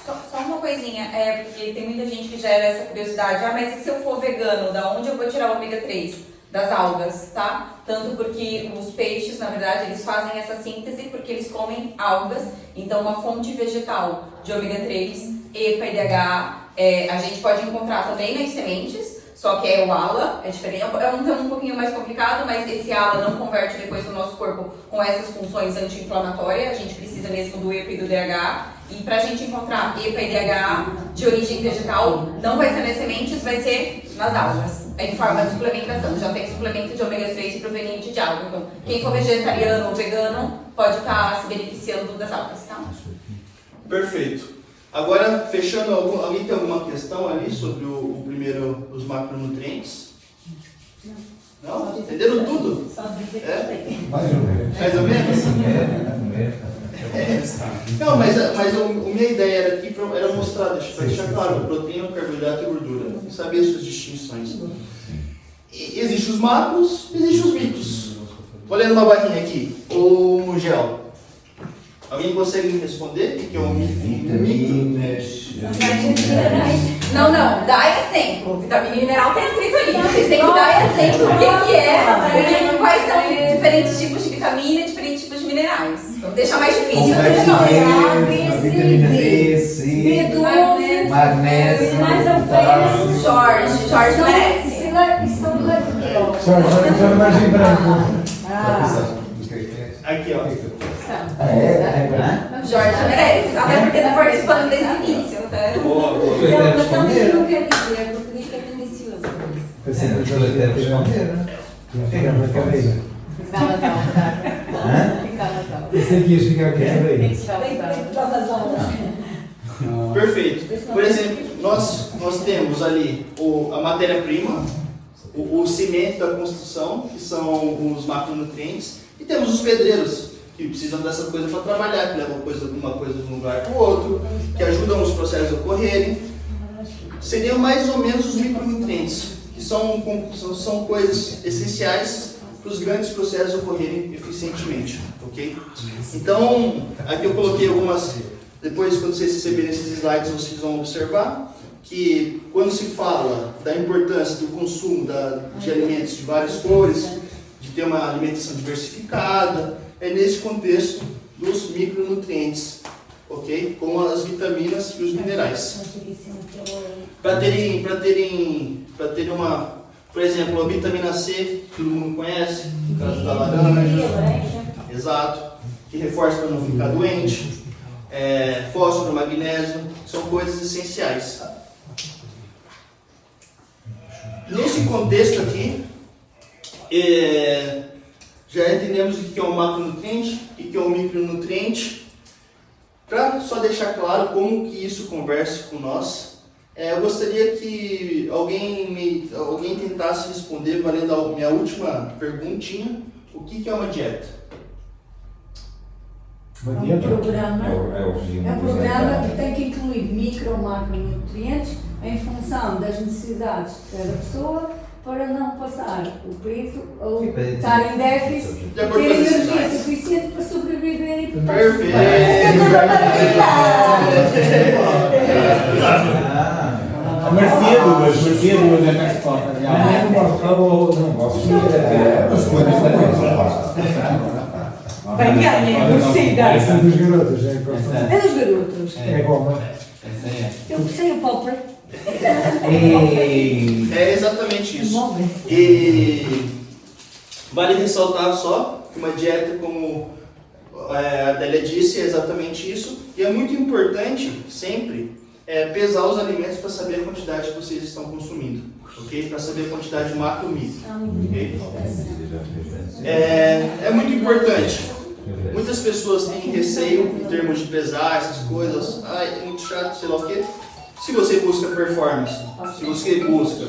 Só uma coisinha, porque tem muita gente que gera essa curiosidade. Mas e se eu for vegano, da onde eu vou tirar o ômega 3? Das algas, tá? Tanto porque os peixes, na verdade, eles fazem essa síntese porque eles comem algas. Então, uma fonte vegetal de ômega 3, EPA e DHA, a gente pode encontrar também nas sementes, só que é o ALA, é diferente, é um pouquinho mais complicado, mas esse ALA não converte depois no nosso corpo com essas funções anti-inflamatórias, a gente precisa mesmo do EPA e do DHA, e pra gente encontrar EPA e DHA de origem vegetal, não vai ser nas sementes, vai ser nas algas, em forma de suplementação, já tem suplemento de ômega 3 proveniente de alga, então quem for vegetariano ou vegano pode estar se beneficiando das algas, tá? Perfeito. Agora, fechando, alguém tem alguma questão ali sobre o primeiro, os macronutrientes? Não? Entenderam tudo? Só dizer que Mais ou menos? Não, mas a minha ideia era aqui era mostrar, deixar claro, proteína, carboidrato e gordura. E saber suas distinções. Existem os macros, existem os micros. Vou lendo uma barrinha aqui. O Mugel. Alguém consegue me responder o que é um micro? Não, dá exemplo. Vitamina e mineral está escrito ali. Vocês têm que dar exemplo do que é, quais são diferentes tipos de vitamina e diferentes tipos de minerais. Então deixa mais difícil. Vitamina D, C, magnésio, potássio. Jorge merece. Jorge, margem branco. Aqui, ó. Jorge merece. Até porque está participando desde o início. Mas também não quer dizer, porque diz que é tendencioso. Pensei que ele deve responder. Ficar na cadeira. Hã? Pensei que ias ficar com a cadeira. Todas as aulas. Perfeito. Por exemplo, nós temos ali a matéria-prima, o cimento da construção, que são os macronutrientes, e temos os pedreiros, que precisam dessa coisa para trabalhar, que levam uma coisa de um lugar para o outro, que ajudam os processos a ocorrerem. Seriam mais ou menos os micronutrientes, que são coisas essenciais para os grandes processos ocorrerem eficientemente, ok? Então, aqui eu coloquei algumas, depois quando vocês receberem esses slides vocês vão observar que quando se fala da importância do consumo de alimentos de várias cores, de ter uma alimentação diversificada, é nesse contexto dos micronutrientes, ok? Como as vitaminas e os minerais. Para terem uma, por exemplo, a vitamina C, que todo mundo conhece, no caso da laranja, exato, que reforça para não ficar doente, fósforo, magnésio, são coisas essenciais. Nesse contexto aqui, já entendemos o que é um macronutriente e o que é um micronutriente. Para só deixar claro como que isso conversa com nós, eu gostaria que alguém tentasse responder, valendo a minha última perguntinha, o que é uma dieta? Uma dieta? É um programa, regime é um programa que tem que incluir micro ou macronutrientes em função das necessidades de cada pessoa, para não passar o peso ou estar em déficit e ter energia suficiente para sobreviver e para Perfeito! Merecia duas é mais forte. Não posso escolher. As coisas bem ganha, gostei é dos garotos, é dos garotos. É goma. Eu gostei o popper. É exatamente isso. E vale ressaltar só que uma dieta, como a Adélia disse, é exatamente isso. E é muito importante sempre pesar os alimentos para saber a quantidade que vocês estão consumindo, ok? Para saber a quantidade de macro e micro, ok? É muito importante. Muitas pessoas têm receio em termos de pesar essas coisas. É muito chato, sei lá o quê. Se você busca performance, se você busca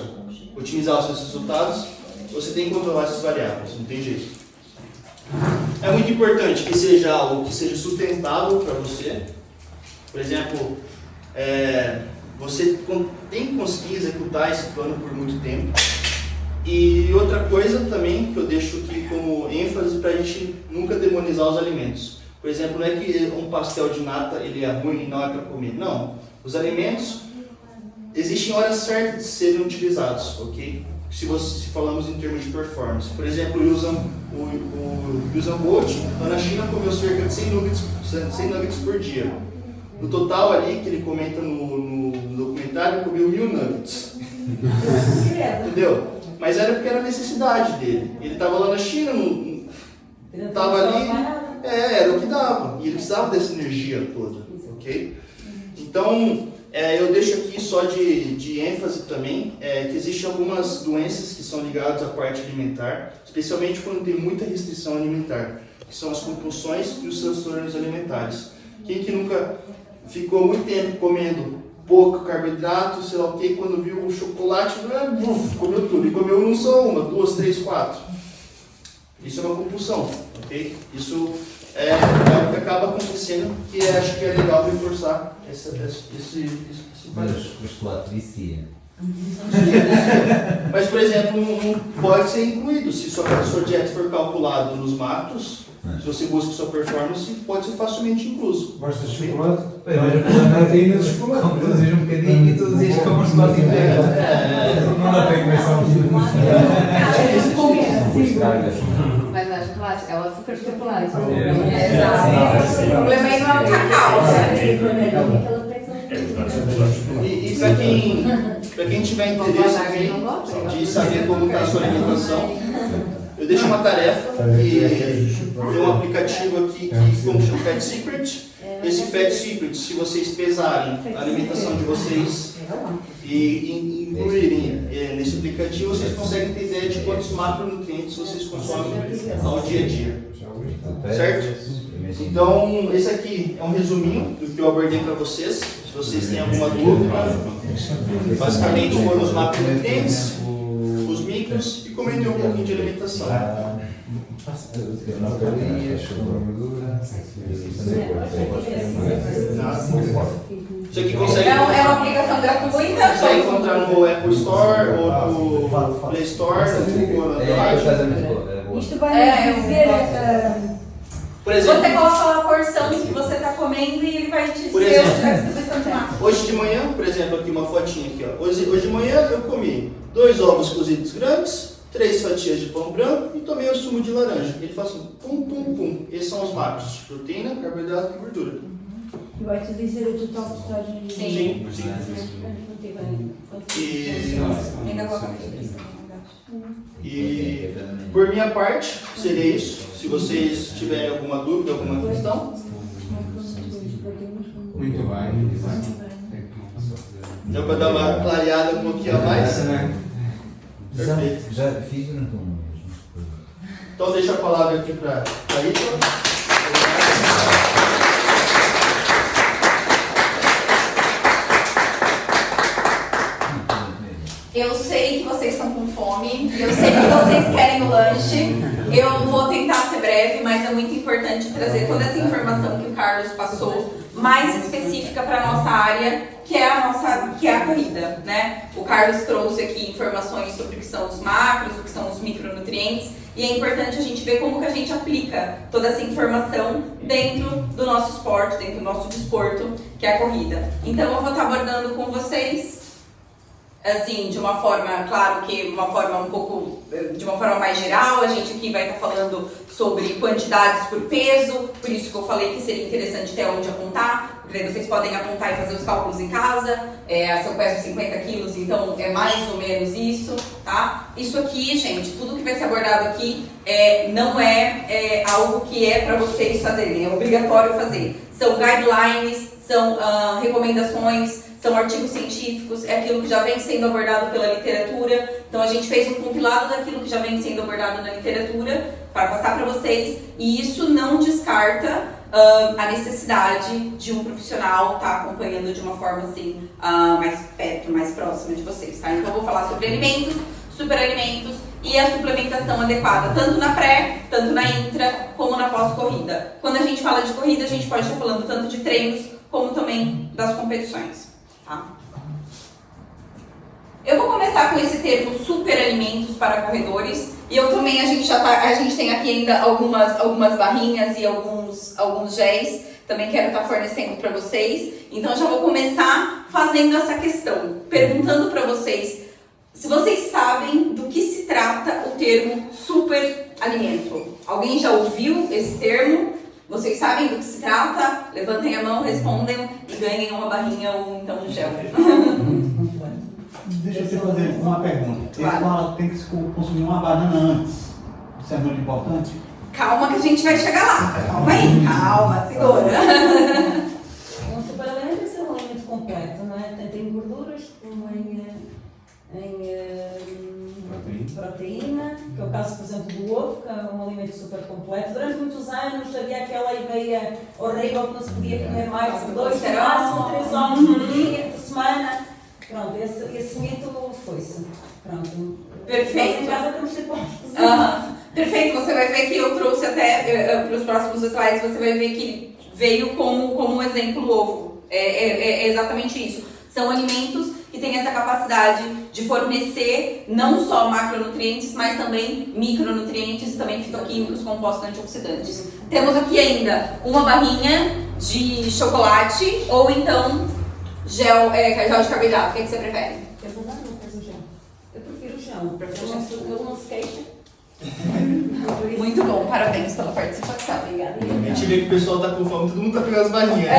otimizar os seus resultados, você tem que controlar essas variáveis, não tem jeito. É muito importante que seja algo que seja sustentável para você. Por exemplo, você tem que conseguir executar esse plano por muito tempo. E outra coisa também que eu deixo aqui como ênfase para a gente nunca demonizar os alimentos. Por exemplo, não é que um pastel de nata ele é ruim e não é para comer. Não. Os alimentos, existem horas certas de serem utilizados, ok? Se falamos em termos de performance. Por exemplo, o Usain Bolt, lá na China, comeu cerca de 100 nuggets por dia. No total ali, que ele comenta no documentário, ele comeu 1000 nuggets. Entendeu? Mas era porque era a necessidade dele. Ele estava lá na China, estava ali, era o que dava. E ele precisava dessa energia toda, ok? Então, eu deixo aqui só de ênfase também, que existem algumas doenças que são ligadas à parte alimentar, especialmente quando tem muita restrição alimentar, que são as compulsões e os transtornos alimentares. Quem que nunca ficou muito tempo comendo pouco carboidrato, sei lá o que, quando viu o chocolate, comeu tudo. E comeu não só uma, 2, 3, 4. Isso é uma compulsão, ok? Isso é o que acaba acontecendo, que acho que é legal reforçar esse Mas o chocolate vicia. Mas, por exemplo, não pode ser incluído. Se sua dieta for calculada nos macros, se você busca sua performance, pode ser facilmente incluso. Gosta de chocolate? Proteína de chocolate. Introduzir um bocadinho e todos estes comam chocolate inteiro. Não dá para comer só um bocadinho. Mas a chocolate é o açúcar de chocolate. Exato. O problema aí não é o cacau, né? E para quem tiver interesse de saber como está a sua alimentação, eu deixo uma tarefa e tem um aplicativo aqui que como chama Fat Secret. Esse Fat Secret, se vocês pesarem a alimentação de vocês e incluírem nesse aplicativo, vocês conseguem ter ideia de quantos macronutrientes vocês consomem ao dia a dia. Certo? Então, esse aqui é um resuminho do que eu abordei para vocês. Se vocês têm alguma dúvida, basicamente foram os macronutrientes, os micros e comentei um pouquinho de alimentação. Isso aqui consegue. É uma aplicação gratuita. Consegue encontrar no Apple Store ou no Play Store, no Android. Isto vai dizer. Por exemplo, você coloca lá a porção que você está comendo e ele vai te dizer por exemplo, a distribuição de macro. hoje de manhã, por exemplo, aqui uma fotinha aqui, ó. Hoje de manhã eu comi 2 ovos cozidos grandes, 3 fatias de pão branco e tomei o sumo de laranja. Ele faz assim, pum, pum, pum. Esses são os macros: proteína, carboidrato e gordura. E vai te dizer o total que estás em Sim. E por minha parte, seria isso. Se vocês tiverem alguma dúvida, alguma questão. Muito bem. Deu para dar uma clareada um pouquinho a mais? Perfeito. Já fiz durante um mês. Então deixa a palavra aqui para a Ita. Eu sei que vocês estão com fome, eu sei que vocês querem o lanche. Eu vou tentar ser breve, mas é muito importante trazer toda essa informação que o Carlos passou, mais específica para a nossa área, que é a corrida, né? O Carlos trouxe aqui informações sobre o que são os macros, o que são os micronutrientes, e é importante a gente ver como que a gente aplica toda essa informação dentro do nosso esporte, dentro do nosso desporto, que é a corrida. Então eu vou estar abordando com vocês assim, de uma forma, claro que de uma forma mais geral. A gente aqui vai estar falando sobre quantidades por peso, por isso que eu falei que seria interessante ter onde apontar, porque vocês podem apontar e fazer os cálculos em casa. Se eu peso 50 quilos, então é mais ou menos isso, tá? Isso aqui, gente, tudo que vai ser abordado aqui não é algo que é para vocês fazerem, é obrigatório fazer. São guidelines, são recomendações, são artigos científicos, é aquilo que já vem sendo abordado pela literatura. Então a gente fez um compilado daquilo que já vem sendo abordado na literatura para passar para vocês, e isso não descarta a necessidade de um profissional estar acompanhando de uma forma assim, mais perto, mais próxima de vocês, tá? Então eu vou falar sobre alimentos, superalimentos e a suplementação adequada, tanto na pré, tanto na intra, como na pós-corrida. Quando a gente fala de corrida, a gente pode estar falando tanto de treinos como também das competições. Tá? Eu vou começar com esse termo superalimentos para corredores. E eu também, a gente tem aqui ainda algumas barrinhas e alguns géis. Também quero estar fornecendo para vocês. Então já vou começar fazendo essa questão, perguntando para vocês se vocês sabem do que se trata o termo superalimento. Alguém já ouviu esse termo? Vocês sabem do que se trata? Levantem a mão, respondam e ganhem uma barrinha ou então um gel. Deixa eu te fazer uma pergunta. Claro. Ele fala que tem que consumir uma banana antes. Isso é muito importante? Calma que a gente vai chegar lá. Calma aí, calma, segura. Um superalimento é ser um alimento completo, não é? Tanto em gorduras como em proteína, que é o caso, por exemplo, do ovo, que é um alimento super completo. Durante muitos anos havia aquela ideia horrível que não se podia comer mais de 2, no máximo 3 ovos por dia, por semana. Pronto, esse mito foi-se. Pronto. Perfeito. Nós em casa temos de ter Perfeito, você vai ver que eu trouxe até para os próximos slides, você vai ver que veio como um exemplo o ovo. É exatamente isso. São alimentos que têm essa capacidade de fornecer não só macronutrientes, mas também micronutrientes e também fitoquímicos compostos antioxidantes. Temos aqui ainda uma barrinha de chocolate ou então gel de carboidrato. O que você prefere? Eu vou dar o gel. Eu prefiro o gel. Eu não se queixa. Muito bom, parabéns pela participação. Obrigada. A gente vê que o pessoal tá com fome, todo mundo tá pegando as barrinhas.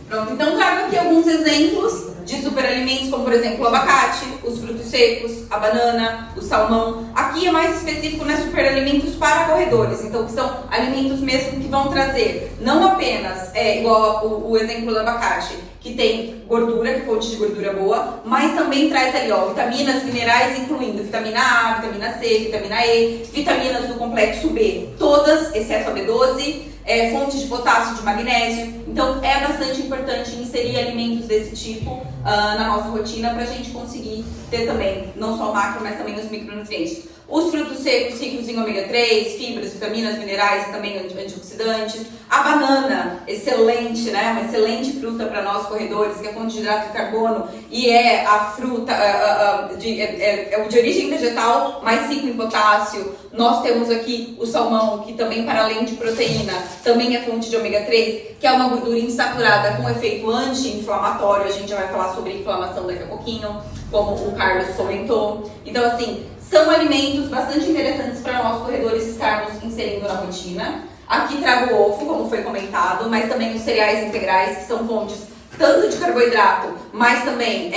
Pronto, então trago aqui alguns exemplos de superalimentos, como por exemplo o abacate, os frutos secos, a banana, o salmão. Aqui é mais específico, né, superalimentos para corredores, então que são alimentos mesmo que vão trazer, não apenas, igual o exemplo do abacate, que tem gordura, que é fonte de gordura boa, mas também traz ali, ó, vitaminas, minerais, incluindo vitamina A, vitamina C, vitamina E, vitaminas do complexo B, todas, exceto a B12, fontes de potássio, de magnésio. Então é bastante importante inserir alimentos desse tipo na nossa rotina para a gente conseguir ter também, não só o macro, mas também os micronutrientes. Os frutos secos ricos em ômega 3, fibras, vitaminas, minerais e também antioxidantes. A banana, excelente, né? Uma excelente fruta para nós corredores, que é fonte de hidrato de carbono e é a fruta de origem vegetal, mais rico em potássio. Nós temos aqui o salmão, que também, para além de proteína, também é fonte de ômega 3, que é uma gordura insaturada com efeito anti-inflamatório. A gente já vai falar sobre inflamação daqui a pouquinho, como o Carlos comentou. Então, assim, são alimentos bastante interessantes para nós corredores estarmos inserindo na rotina. Aqui trago o ovo, como foi comentado, mas também os cereais integrais, que são fontes tanto de carboidrato, mas também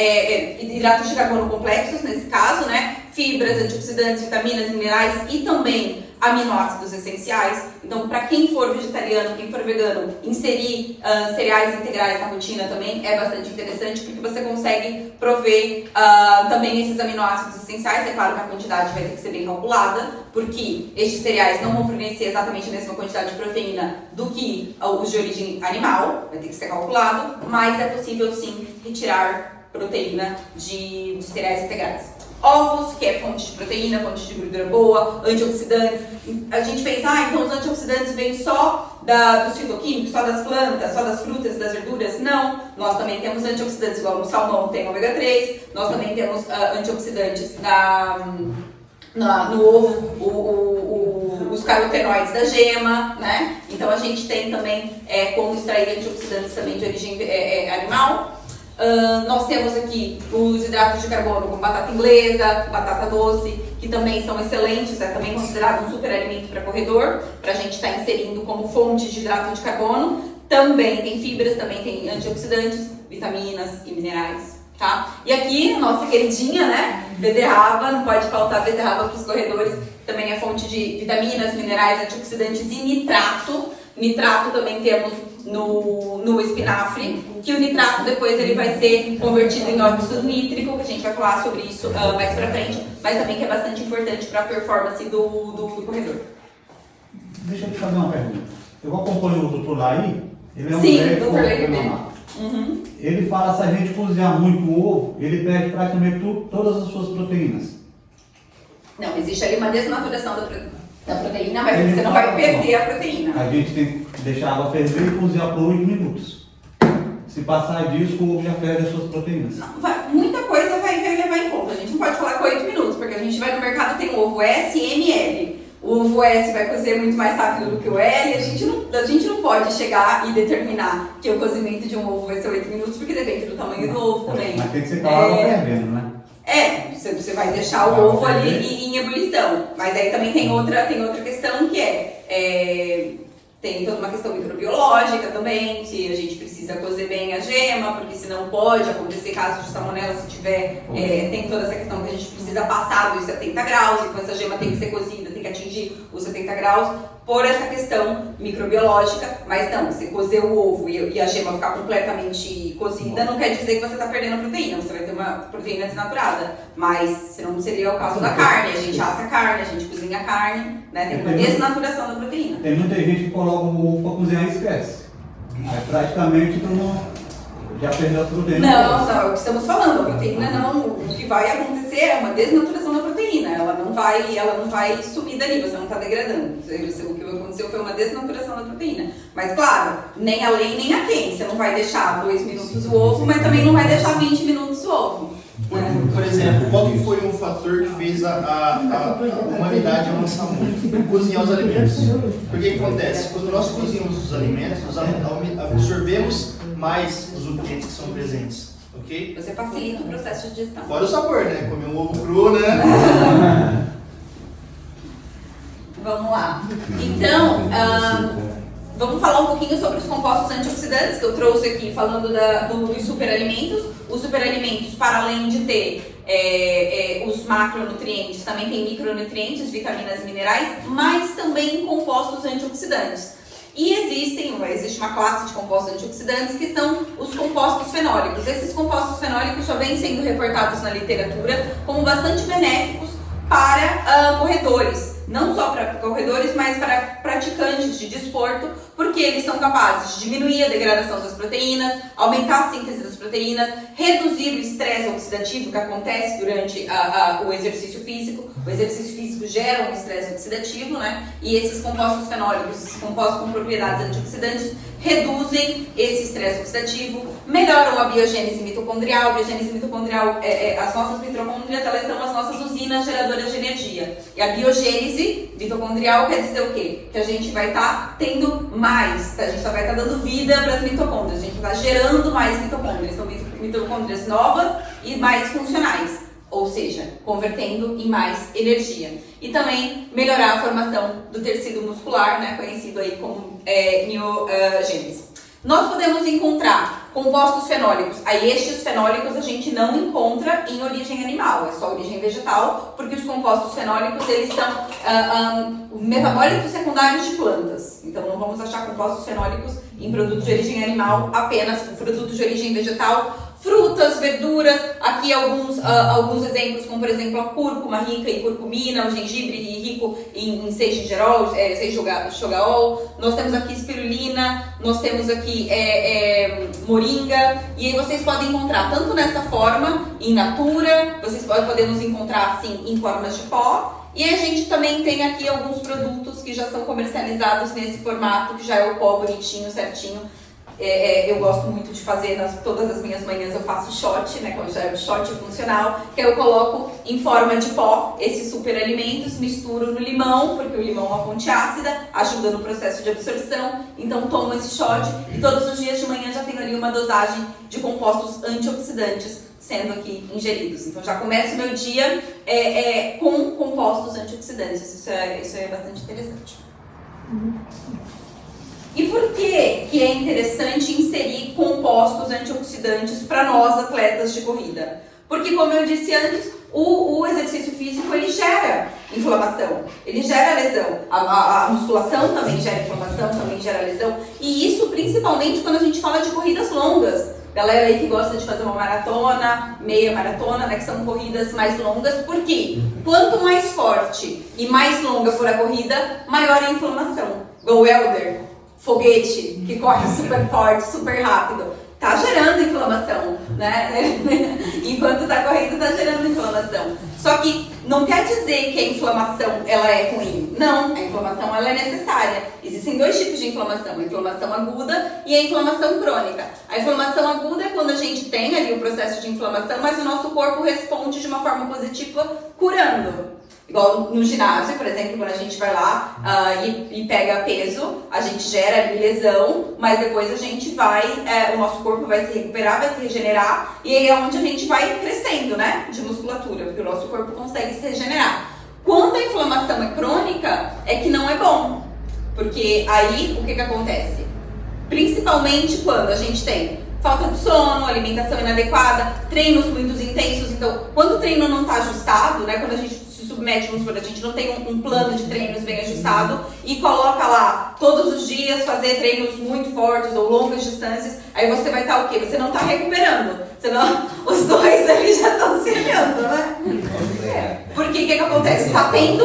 hidratos de carbono complexos, nesse caso, né? Fibras, antioxidantes, vitaminas, minerais e também aminoácidos essenciais. Então, para quem for vegetariano, quem for vegano, inserir cereais integrais na rotina também é bastante interessante, porque você consegue prover também esses aminoácidos essenciais. É claro que a quantidade vai ter que ser bem calculada, porque estes cereais não vão fornecer exatamente a mesma quantidade de proteína do que os de origem animal, vai ter que ser calculado, mas é possível sim retirar proteína de cereais integrais. Ovos, que é fonte de proteína, fonte de gordura boa, antioxidantes. A gente pensa, então os antioxidantes vêm só dos fitoquímicos, só das plantas, só das frutas, das verduras? Não. Nós também temos antioxidantes, igual no salmão tem ômega 3, nós também temos antioxidantes no ovo, os carotenoides da gema, né? Então a gente tem também como extrair antioxidantes também de origem animal. Nós temos aqui os hidratos de carbono com batata inglesa, batata doce, que também são excelentes, é também considerado um superalimento para corredor, para a gente estar inserindo como fonte de hidrato de carbono. Também tem fibras, também tem antioxidantes, vitaminas e minerais, tá? E aqui, nossa queridinha, né? Beterraba, não pode faltar beterraba para os corredores, também é fonte de vitaminas, minerais, antioxidantes e nitrato. Nitrato também temos no espinafre, que o nitrato depois ele vai ser convertido em óxido nítrico, que a gente vai falar sobre isso mais pra frente, mas também que é bastante importante para a performance do corredor. Deixa eu te fazer uma pergunta. Eu acompanho o doutor Laí, ele é um médico. Ele fala, se a gente cozinhar muito o ovo, ele perde praticamente todas as suas proteínas. Não, existe ali uma desnaturação da proteína. Da proteína, mas você não vai perder a proteína. A gente tem que deixar a água ferver e cozinhar por 8 minutos. Se passar disso, o ovo já perde as suas proteínas. Não, muita coisa vai levar em conta. A gente não pode falar com 8 minutos, porque a gente vai no mercado e tem ovo S, M, L. O ovo S vai cozer muito mais rápido do que o L. A gente não pode chegar e determinar que o cozimento de um ovo vai ser 8 minutos, porque depende do tamanho do ovo também. Mas tem que ser com a água fervendo, né? Você vai deixar o ovo ali em ebulição. Mas aí também tem outra questão que tem toda uma questão microbiológica também, que a gente precisa cozer bem a gema, porque senão pode acontecer casos de salmonela se tiver, tem toda essa questão que a gente precisa passar dos 70 graus, então essa gema tem que ser cozida, tem que atingir os 70 graus, por essa questão microbiológica, mas não, você cozer o ovo e a gema ficar completamente cozida não quer dizer que você está perdendo a proteína, você vai ter uma proteína desnaturada, mas senão seria o caso da carne, a gente assa a carne, a gente cozinha a carne, né? Tem uma desnaturação da proteína. Tem muita gente que coloca o ovo para cozinhar e esquece. É praticamente já perdeu a proteína. Não, é o que estamos falando, a proteína não, o que vai acontecer é uma desnaturação da proteína, ela não vai sumir dali, você não está degradando, o que aconteceu foi uma desnaturação da proteína, mas claro, nem além nem aquém, você não vai deixar 2 minutos o ovo, mas também não vai deixar 20 minutos o ovo. Por exemplo, qual que foi um fator que fez a humanidade avançar muito? Cozinhar os alimentos. Porque o que acontece? Quando nós cozinhamos os alimentos, nós absorvemos mais os nutrientes que são presentes, ok? Você facilita o processo de digestão. Fora o sabor, né? Comer um ovo cru, né? Vamos lá. Então, vamos falar um pouquinho sobre os compostos antioxidantes que eu trouxe aqui, falando dos superalimentos. Os superalimentos, para além de ter os macronutrientes, também tem micronutrientes, vitaminas e minerais, mas também compostos antioxidantes. E existe uma classe de compostos antioxidantes que são os compostos fenólicos. Esses compostos fenólicos já vêm sendo reportados na literatura como bastante benéficos para corredores. Não só para corredores, mas para praticantes de desporto, porque eles são capazes de diminuir a degradação das proteínas, aumentar a síntese das proteínas, reduzir o estresse oxidativo que acontece durante o exercício físico. O exercício físico gera um estresse oxidativo, né? E esses compostos fenólicos, esses compostos com propriedades antioxidantes, reduzem esse estresse oxidativo, melhoram a biogênese mitocondrial. A biogênese mitocondrial, as nossas mitocôndrias, elas são as nossas usinas geradoras de energia. E a biogênese mitocondrial quer dizer o quê? Que a gente vai estar tendo mais, a gente vai estar dando vida para as mitocôndrias, a gente vai estar gerando mais mitocôndrias, são mitocôndrias novas e mais funcionais, ou seja, convertendo em mais energia. E também melhorar a formação do tecido muscular, né, conhecido aí como miogênese. Nós podemos encontrar compostos fenólicos. Aí estes fenólicos a gente não encontra em origem animal, é só origem vegetal, porque os compostos fenólicos eles são metabólitos secundários de plantas. Então não vamos achar compostos fenólicos em produtos de origem animal, apenas produtos de origem vegetal. Frutas, verduras, aqui alguns exemplos, como por exemplo a cúrcuma rica em curcumina, o gengibre rico em seigegerol, seijogaol, nós temos aqui espirulina, nós temos aqui moringa, e aí vocês podem encontrar tanto nessa forma, in natura, podemos encontrar assim em formas de pó, e a gente também tem aqui alguns produtos que já são comercializados nesse formato, que já é o pó bonitinho, certinho. Eu gosto muito de fazer, todas as minhas manhãs eu faço shot, né, quando já é o shot funcional, que eu coloco em forma de pó esses superalimentos, misturo no limão, porque o limão é uma fonte ácida, ajuda no processo de absorção, então tomo esse shot e todos os dias de manhã já tenho ali uma dosagem de compostos antioxidantes sendo aqui ingeridos. Então já começo o meu dia com compostos antioxidantes, isso é bastante interessante. E por que é interessante inserir compostos antioxidantes para nós atletas de corrida? Porque, como eu disse antes, o exercício físico ele gera inflamação, ele gera lesão. A musculação também gera inflamação, também gera lesão. E isso principalmente quando a gente fala de corridas longas. Galera aí que gosta de fazer uma maratona, meia maratona, né, que são corridas mais longas. Por quê? Quanto mais forte e mais longa for a corrida, maior a inflamação. Igual o welder, foguete, que corre super forte, super rápido. tá gerando inflamação, né? Enquanto está correndo, está gerando inflamação. Só que não quer dizer que a inflamação ela é ruim. Não, a inflamação ela é necessária. Existem 2 tipos de inflamação, a inflamação aguda e a inflamação crônica. A inflamação aguda é quando a gente tem ali o processo de inflamação, mas o nosso corpo responde de uma forma positiva, curando. Igual no ginásio, por exemplo, quando a gente vai lá e pega peso, a gente gera ali lesão, mas depois a gente vai, o nosso corpo vai se recuperar, vai se regenerar, e aí é onde a gente vai crescendo, né, de musculatura, porque o nosso corpo consegue se regenerar. Quando a inflamação é crônica, é que não é bom, porque aí o que acontece? Principalmente quando a gente tem falta de sono, alimentação inadequada, treinos muito intensos. Então, quando o treino não está ajustado, né, quando a gente se submete, vamos supor, a gente não tem um plano de treinos bem ajustado e coloca lá todos os dias fazer treinos muito fortes ou longas distâncias, aí você vai estar o quê? Você não está recuperando, senão os dois ali já estão se olhando, né? Porque o que acontece? Está tendo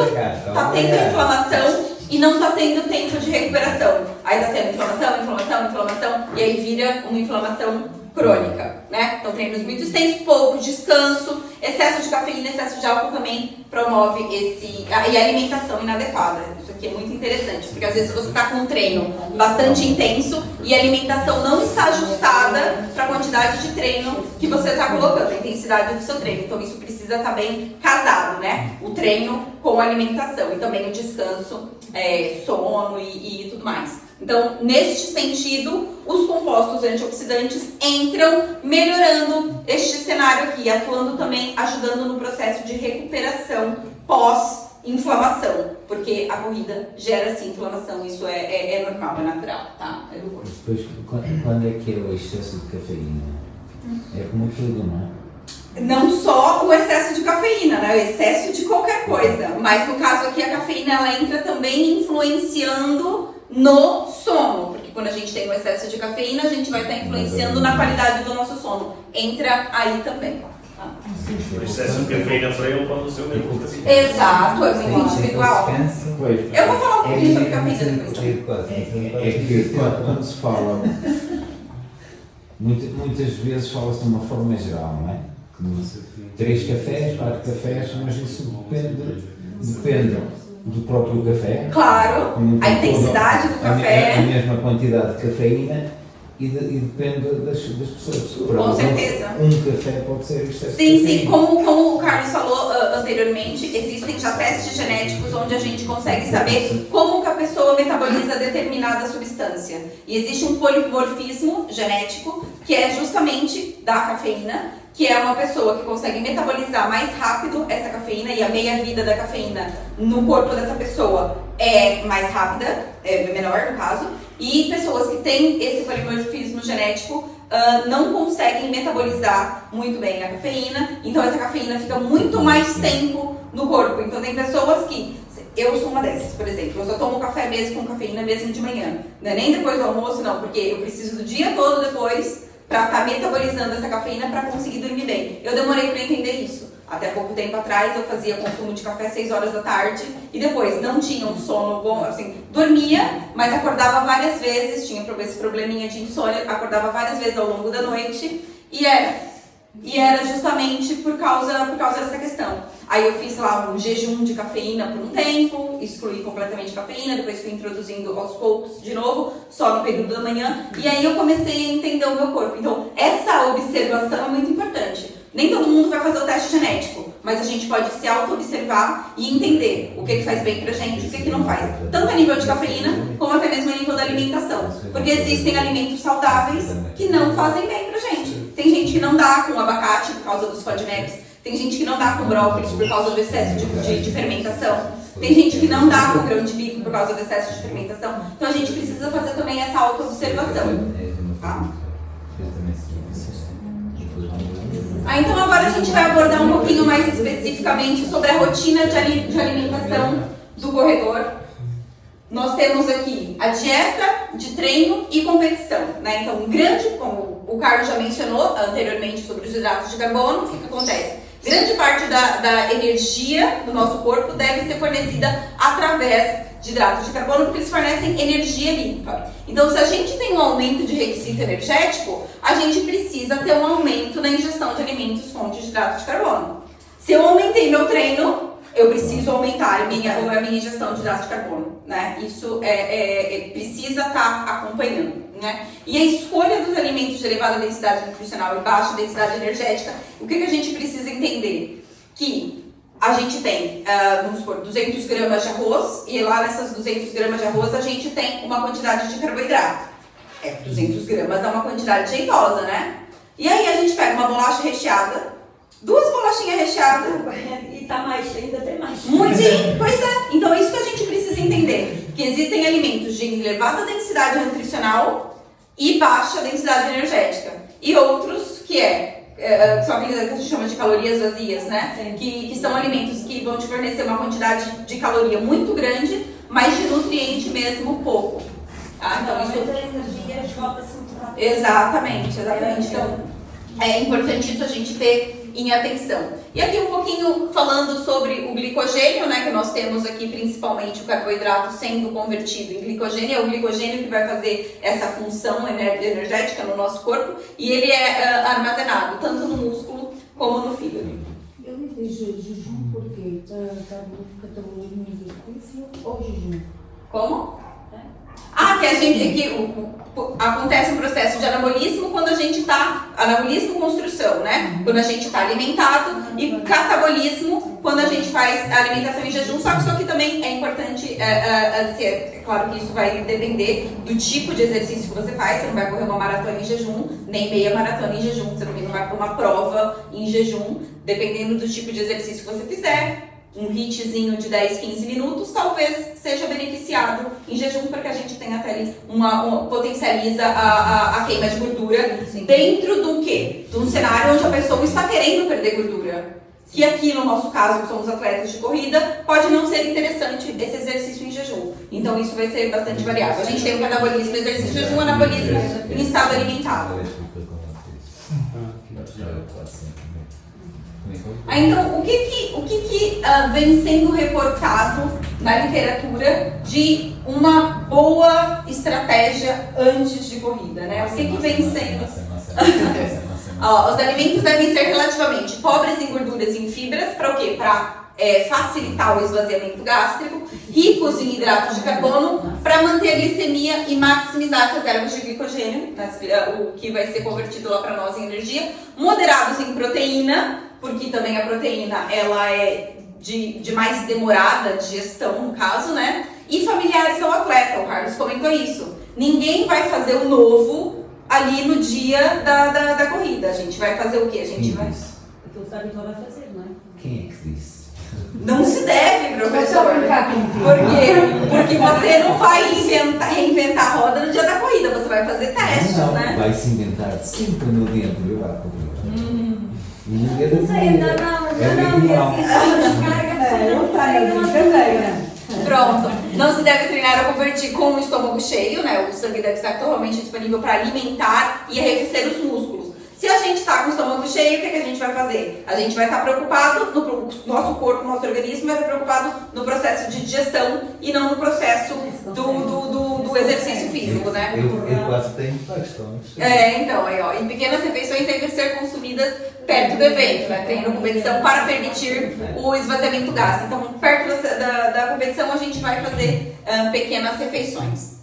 inflamação e não está tendo tempo de recuperação. Aí está tendo inflamação, e aí vira uma inflamação crônica, né? Então, treinos muito extensos, pouco descanso, excesso de cafeína, excesso de álcool também promove e alimentação inadequada. Isso aqui é muito interessante, porque às vezes você está com um treino bastante intenso e a alimentação não está ajustada para a quantidade de treino que você está colocando, a intensidade do seu treino. Então, isso precisa estar bem casado, né? O treino com a alimentação e também o descanso, sono e tudo mais. Então, neste sentido, os compostos antioxidantes entram melhorando este cenário aqui, atuando também, ajudando no processo de recuperação pós-inflamação, porque a corrida gera, sim, inflamação, isso é normal, é natural, tá? É do corpo. Depois, quando é que é o excesso de cafeína? É como tudo, não é? Não só o excesso de cafeína, né? O excesso de qualquer coisa, mas no caso aqui a cafeína ela entra também influenciando no sono, porque quando a gente tem o excesso de cafeína, a gente vai estar influenciando na qualidade do nosso sono. Entra aí também. Tá? O excesso de cafeína freia o seu nervoso. Exato, é muito individual. Eu vou falar um pouquinho sobre cafeína depois. É que quando se fala, muitas vezes fala-se de uma forma geral, não é? 3 cafés, 4 cafés, mas isso depende do próprio café. Claro, a intensidade do café. A mesma quantidade de cafeína e depende das pessoas. Com certeza. Um café pode ser excesso Sim, de sim. Como o Carlos falou anteriormente, existem já testes genéticos onde a gente consegue saber como que a pessoa metaboliza determinada substância. E existe um polimorfismo genético que é justamente da cafeína, que é uma pessoa que consegue metabolizar mais rápido essa cafeína e a meia-vida da cafeína no corpo dessa pessoa é mais rápida, é menor no caso, e pessoas que têm esse polimorfismo genético não conseguem metabolizar muito bem a cafeína, então essa cafeína fica muito mais tempo no corpo. Então tem pessoas que, eu sou uma dessas, por exemplo, eu só tomo café mesmo com cafeína mesmo de manhã, não é nem depois do almoço não, porque eu preciso do dia todo depois para estar metabolizando essa cafeína para conseguir dormir bem. Eu demorei para entender isso. Até pouco tempo atrás eu fazia consumo de café às 6 horas da tarde e depois não tinha um sono bom, assim, dormia, mas acordava várias vezes, tinha esse probleminha de insônia, acordava várias vezes ao longo da noite e era justamente por causa dessa questão. Aí eu fiz lá um jejum de cafeína por um tempo, excluí completamente a cafeína, depois fui introduzindo aos poucos de novo, só no período da manhã, e aí eu comecei a entender o meu corpo. Então, essa observação é muito importante. Nem todo mundo vai fazer o teste genético, mas a gente pode se auto-observar e entender o que faz bem pra gente e o que não faz. Tanto a nível de cafeína, como até mesmo a nível da alimentação. Porque existem alimentos saudáveis que não fazem bem pra gente. Tem gente que não dá com abacate por causa dos FODMAPs. Tem gente que não dá com brócolis por causa do excesso de fermentação. Tem gente que não dá com grão de bico por causa do excesso de fermentação. Então a gente precisa fazer também essa auto-observação. Tá? Então agora a gente vai abordar um pouquinho mais especificamente sobre a rotina de alimentação do corredor. Nós temos aqui a dieta de treino e competição, né? Então, como o Carlos já mencionou anteriormente sobre os hidratos de carbono, o que acontece? Grande parte da energia do nosso corpo deve ser fornecida através de hidratos de carbono porque eles fornecem energia limpa. Então, se a gente tem um aumento de requisito energético, a gente precisa ter um aumento na ingestão de alimentos fontes de hidratos de carbono. Se eu aumentei meu treino, eu preciso aumentar a minha ingestão de hidratos de carbono, né? Isso precisa estar acompanhando, né? E a escolha dos alimentos de elevada densidade nutricional e baixa densidade energética, o que a gente precisa entender? Que a gente tem, vamos supor, 200 gramas de arroz, e lá nessas 200 gramas de arroz a gente tem uma quantidade de carboidrato. 200 gramas é uma quantidade jeitosa, né? E aí a gente pega uma bolacha recheada, 2 bolachinhas recheadas. E tá mais, ainda tem mais. Sim, pois é. Então é isso que a gente precisa entender. Que existem alimentos de elevada densidade nutricional e baixa densidade energética. E outros que são aqueles que a gente chama de calorias vazias, né? Que são alimentos que vão te fornecer uma quantidade de caloria muito grande, mas de nutriente mesmo pouco. Tá? Então isso... a energia esgota-se muito rápido. Exatamente. Então é importante isso a gente ter em atenção. E aqui um pouquinho falando sobre o glicogênio, né, que nós temos aqui principalmente o carboidrato sendo convertido em glicogênio, é o glicogênio que vai fazer essa função energética no nosso corpo e ele é armazenado tanto no músculo como no fígado. Eu disse jejum porque catabolismo de exercício ou jejum? Como? Acontece um processo de anabolismo quando a gente está... Anabolismo, construção, né? Quando a gente está alimentado. E catabolismo quando a gente faz a alimentação em jejum. Só que isso aqui também é importante... É claro que isso vai depender do tipo de exercício que você faz. Você não vai correr uma maratona em jejum, nem meia maratona em jejum. Você não vai para uma prova em jejum. Dependendo do tipo de exercício que você fizer. Um hitzinho de 10, 15 minutos, talvez seja beneficiado em jejum, porque a gente tem até ali potencializa a queima de gordura. Sim. Dentro do quê? De um cenário onde a pessoa está querendo perder gordura. Que aqui no nosso caso, que somos atletas de corrida, pode não ser interessante esse exercício em jejum. Então isso vai ser bastante variável. A gente tem o catabolismo, exercício em jejum, anabolismo em estado alimentado. Então, o que vem sendo reportado na literatura de uma boa estratégia antes de corrida, né? O que vem sendo... Os alimentos devem ser relativamente pobres em gorduras e em fibras, para o quê? Para facilitar o esvaziamento gástrico, ricos em hidratos de carbono, para manter a glicemia e maximizar as reservas de glicogênio, o que vai ser convertido lá para nós em energia, moderados em proteína, porque também a proteína ela é de mais demorada digestão, no caso, né? E familiares ao atleta, o Carlos comentou isso. Ninguém vai fazer o novo ali no dia da corrida. A gente vai fazer o quê? A gente vai... Aquilo que está habituado a fazer, não é? Quem é que disse? Não se deve, professor. Por quê? Porque você não vai reinventar a roda no dia da corrida, você vai fazer testes, né? Vai se inventar sempre no dia anterior à corrida. Não sei, ainda não. Pronto. Não se deve treinar ou convertir com o estômago cheio, né? O sangue deve estar totalmente disponível para alimentar e arrefecer os músculos. Se a gente está com o estômago cheio, o que a gente vai fazer? A gente vai estar preocupado, nosso corpo, nosso organismo vai estar preocupado no processo de digestão e não no processo do exercício físico, né? Eu quase tenho questões. Então, aí, ó, e pequenas refeições devem ser consumidas perto do evento, né? Treino, competição, para permitir o esvaziamento gástrico. Então, perto da competição, a gente vai fazer pequenas refeições.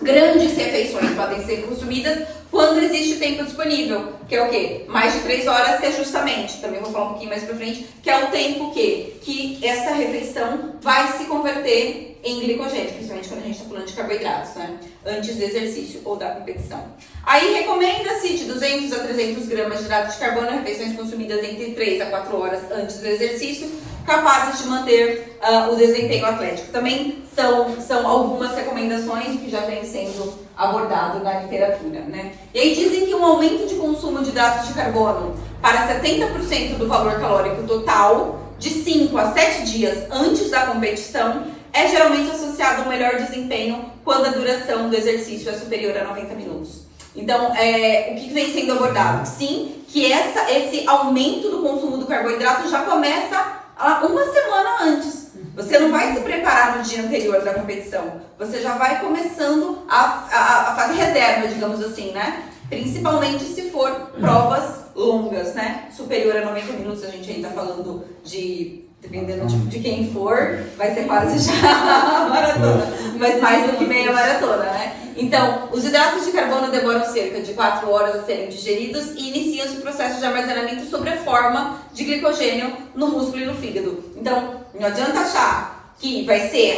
Grandes refeições podem ser consumidas quando existe tempo disponível, que é o quê? Mais de 3 horas, que é justamente, também vou falar um pouquinho mais pra frente, que é o tempo que essa refeição vai se converter em glicogênio, principalmente quando a gente está falando de carboidratos, né? Antes do exercício ou da competição. Aí recomenda-se de 200 a 300 gramas de hidrato de carbono em refeições consumidas entre 3 a 4 horas antes do exercício, capazes de manter o desempenho atlético. Também são algumas recomendações que já vem sendo abordado na literatura, né? E aí dizem que um aumento de consumo de hidratos de carbono para 70% do valor calórico total de 5 a 7 dias antes da competição é geralmente associado a um melhor desempenho quando a duração do exercício é superior a 90 minutos. Então, o que vem sendo abordado? Sim, que esse aumento do consumo do carboidrato já começa uma semana antes. Você não vai se preparar no dia anterior da competição. Você já vai começando a fazer reserva, digamos assim, né? Principalmente se for provas longas, né? Superior a 90 minutos, a gente aí tá falando de... Dependendo de quem for, vai ser quase já a maratona. Mas mais do que meia maratona, né? Então, os hidratos de carbono demoram cerca de 4 horas a serem digeridos e inicia-se o processo de armazenamento sob a forma de glicogênio no músculo e no fígado. Então, não adianta achar que vai ser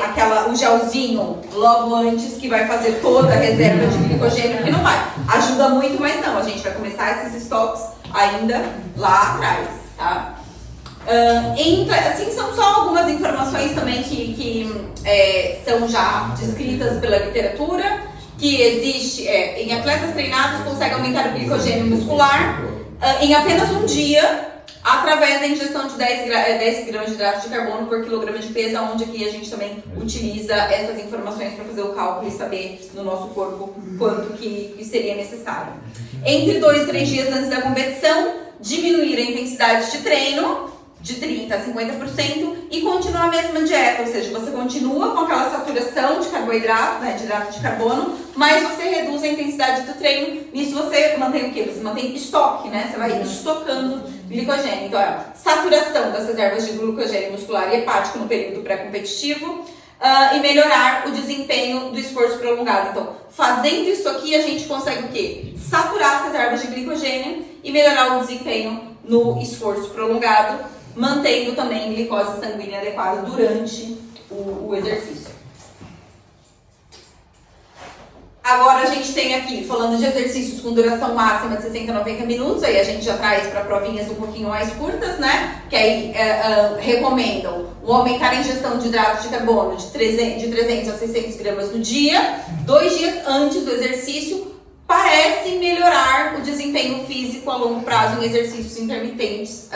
o gelzinho logo antes que vai fazer toda a reserva de glicogênio, porque não vai. Ajuda muito, mas não. A gente vai começar esses estoques ainda lá atrás, tá? Assim, são só algumas informações também que são já descritas pela literatura, que existe, em atletas treinados consegue aumentar o glicogênio muscular em apenas um dia, através da ingestão de 10 gramas de hidrato de carbono por quilograma de peso, onde aqui a gente também utiliza essas informações para fazer o cálculo e saber no nosso corpo quanto que seria necessário. Entre 2 e 3 dias antes da competição, diminuir a intensidade de treino de 30% a 50% e continuar a mesma dieta, ou seja, você continua com aquela saturação de carboidrato, né, de hidrato de carbono, mas você reduz a intensidade do treino. Nisso você mantém o quê? Você mantém estoque, né? Você vai estocando glicogênio. Então, saturação das reservas de glicogênio muscular e hepático no período pré-competitivo e melhorar o desempenho do esforço prolongado. Então, fazendo isso aqui, a gente consegue o quê? Saturar as reservas de glicogênio e melhorar o desempenho no esforço prolongado, mantendo também glicose sanguínea adequada durante o exercício. Agora a gente tem aqui, falando de exercícios com duração máxima de 60 a 90 minutos, aí a gente já traz para provinhas um pouquinho mais curtas, né? Que aí recomendam o aumentar a ingestão de hidratos de carbono de 300 a 600 gramas no dia, 2 dias antes do exercício, parece melhorar o desempenho físico a longo prazo em exercícios intermitentes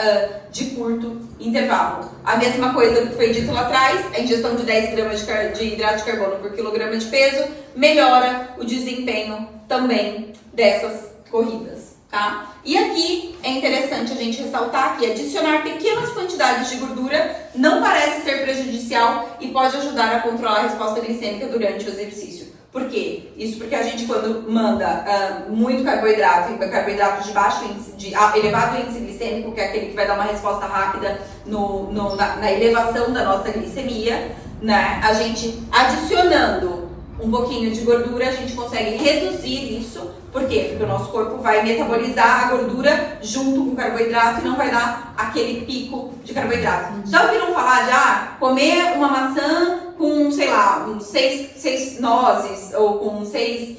de curto intervalo. A mesma coisa que foi dito lá atrás, a ingestão de 10 gramas de hidrato de carbono por quilograma de peso melhora o desempenho também dessas corridas, tá? E aqui é interessante a gente ressaltar que adicionar pequenas quantidades de gordura não parece ser prejudicial e pode ajudar a controlar a resposta glicêmica durante o exercício. Por quê? Isso porque a gente, quando manda muito carboidrato, e carboidrato de baixo índice, de elevado índice glicêmico, que é aquele que vai dar uma resposta rápida na elevação da nossa glicemia, né? A gente adicionando um pouquinho de gordura, a gente consegue reduzir isso. Por quê? Porque o nosso corpo vai metabolizar a gordura junto com o carboidrato e não vai dar aquele pico de carboidrato. Já ouviram falar de comer uma maçã com, sei lá, 6 nozes ou com 6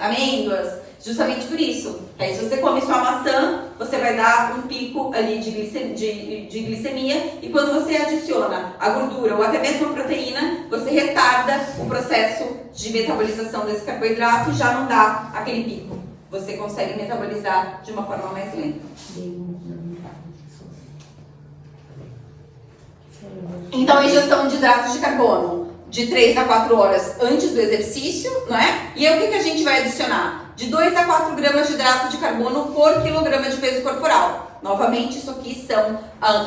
amêndoas? Justamente por isso. Aí, se você come só a maçã, você vai dar um pico ali de glicemia, e quando você adiciona a gordura ou até mesmo a proteína, você retarda o processo de metabolização desse carboidrato e já não dá aquele pico. Você consegue metabolizar de uma forma mais lenta. Então, a ingestão de hidratos de carbono de 3 a 4 horas antes do exercício, não é? E aí, o que a gente vai adicionar? De 2 a 4 gramas de hidrato de carbono por quilograma de peso corporal. Novamente, isso aqui são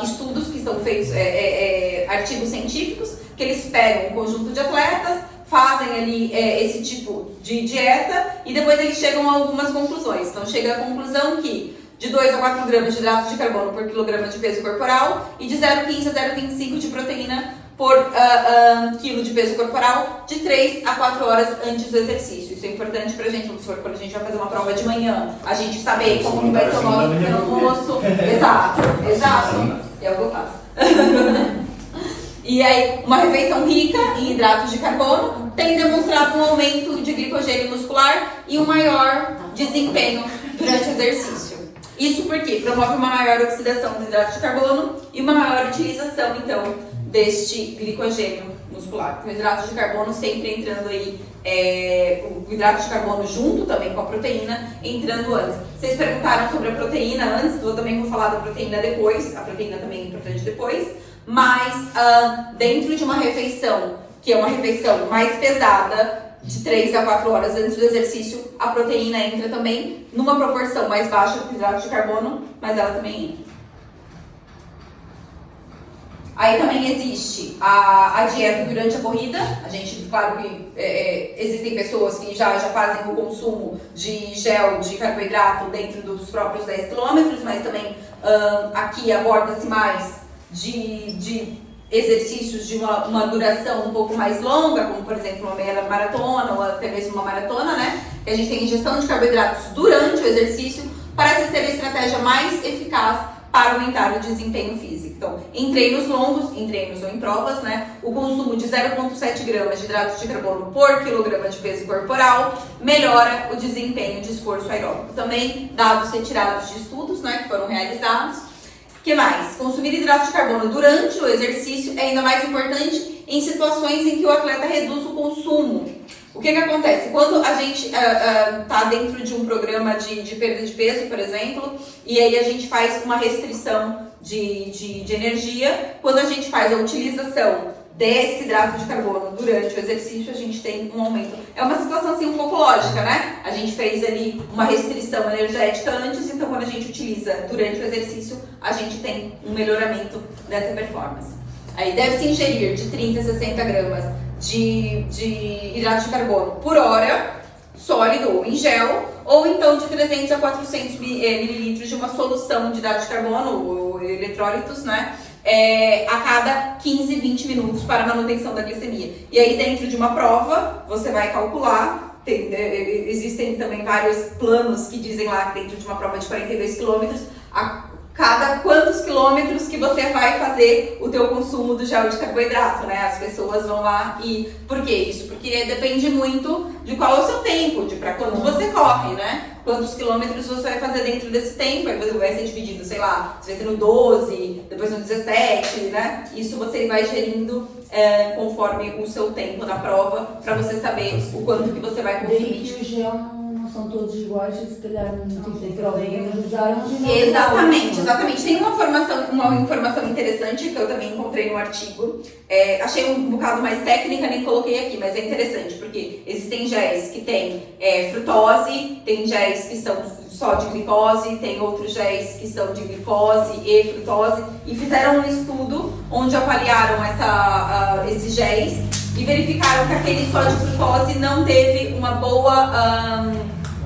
estudos que são feitos, artigos científicos, que eles pegam um conjunto de atletas, fazem ali esse tipo de dieta e depois eles chegam a algumas conclusões. Então, chega à conclusão que de 2 a 4 gramas de hidrato de carbono por quilograma de peso corporal e de 0,15 a 0,25 de proteína por quilo de peso corporal de 3 a 4 horas antes do exercício. Isso é importante pra gente, quando a gente vai fazer uma prova de manhã, a gente saber como que vai ser o nosso almoço. Exato. É o que eu faço. E aí, uma refeição rica em hidratos de carbono tem demonstrado um aumento de glicogênio muscular e um maior desempenho durante o exercício. Isso porque promove uma maior oxidação do hidrato de carbono e uma maior utilização, então, deste glicogênio muscular. O hidrato de carbono sempre entrando aí, o hidrato de carbono junto também com a proteína, entrando antes. Vocês perguntaram sobre a proteína antes, eu também vou falar da proteína depois, a proteína também é importante depois, mas dentro de uma refeição, que é uma refeição mais pesada, de 3 a 4 horas antes do exercício, a proteína entra também numa proporção mais baixa do hidrato de carbono, mas ela também entra. Aí também existe a dieta durante a corrida. A gente, claro que existem pessoas que já fazem o consumo de gel, de carboidrato dentro dos próprios 10 km, mas também aqui aborda-se mais de exercícios de uma duração um pouco mais longa, como por exemplo uma meia maratona ou até mesmo uma maratona, né? Que a gente tem ingestão de carboidratos durante o exercício, parece ser a estratégia mais eficaz para aumentar o desempenho físico. Então, em treinos longos, em treinos ou em provas, né, o consumo de 0,7 gramas de hidratos de carbono por quilograma de peso corporal melhora o desempenho de esforço aeróbico. Também, dados retirados de estudos, né, que foram realizados. O que mais? Consumir hidratos de carbono durante o exercício é ainda mais importante em situações em que o atleta reduz o consumo. O que acontece? Quando a gente está dentro de um programa de perda de peso, por exemplo, e aí a gente faz uma restrição de energia, quando a gente faz a utilização desse hidrato de carbono durante o exercício, a gente tem um aumento. É uma situação assim um pouco lógica, né? A gente fez ali uma restrição energética antes, então quando a gente utiliza durante o exercício, a gente tem um melhoramento dessa performance. Aí deve-se ingerir de 30 a 60 gramas de hidrato de carbono por hora, sólido ou em gel, ou então de 300 a 400 mililitros de uma solução de hidrato de carbono ou eletrólitos, né? A cada 15, 20 minutos para manutenção da glicemia. E aí dentro de uma prova, você vai calcular, existem também vários planos que dizem lá que dentro de uma prova de 42 quilômetros, a cada quantos quilômetros que você vai fazer o teu consumo do gel de carboidrato, né? As pessoas vão lá e... Por que isso? Porque depende muito de qual é o seu tempo, de para quando você corre, né? Quantos quilômetros você vai fazer dentro desse tempo, aí vai ser dividido, sei lá, se vai ser no 12, depois no 17, né? Isso você vai gerindo conforme o seu tempo na prova, para você saber o quanto que você vai consumir. Daí que o gel não são todos iguais, se calhar não tem prova, usaram Exatamente. Tem uma informação interessante que eu também encontrei no artigo. Achei um bocado mais técnica, nem coloquei aqui, mas é interessante, porque existem géis que tem frutose, tem géis que são só de glicose, tem outros géis que são de glicose e frutose, e fizeram um estudo onde avaliaram esses géis e verificaram que aquele só de frutose não teve uma boa...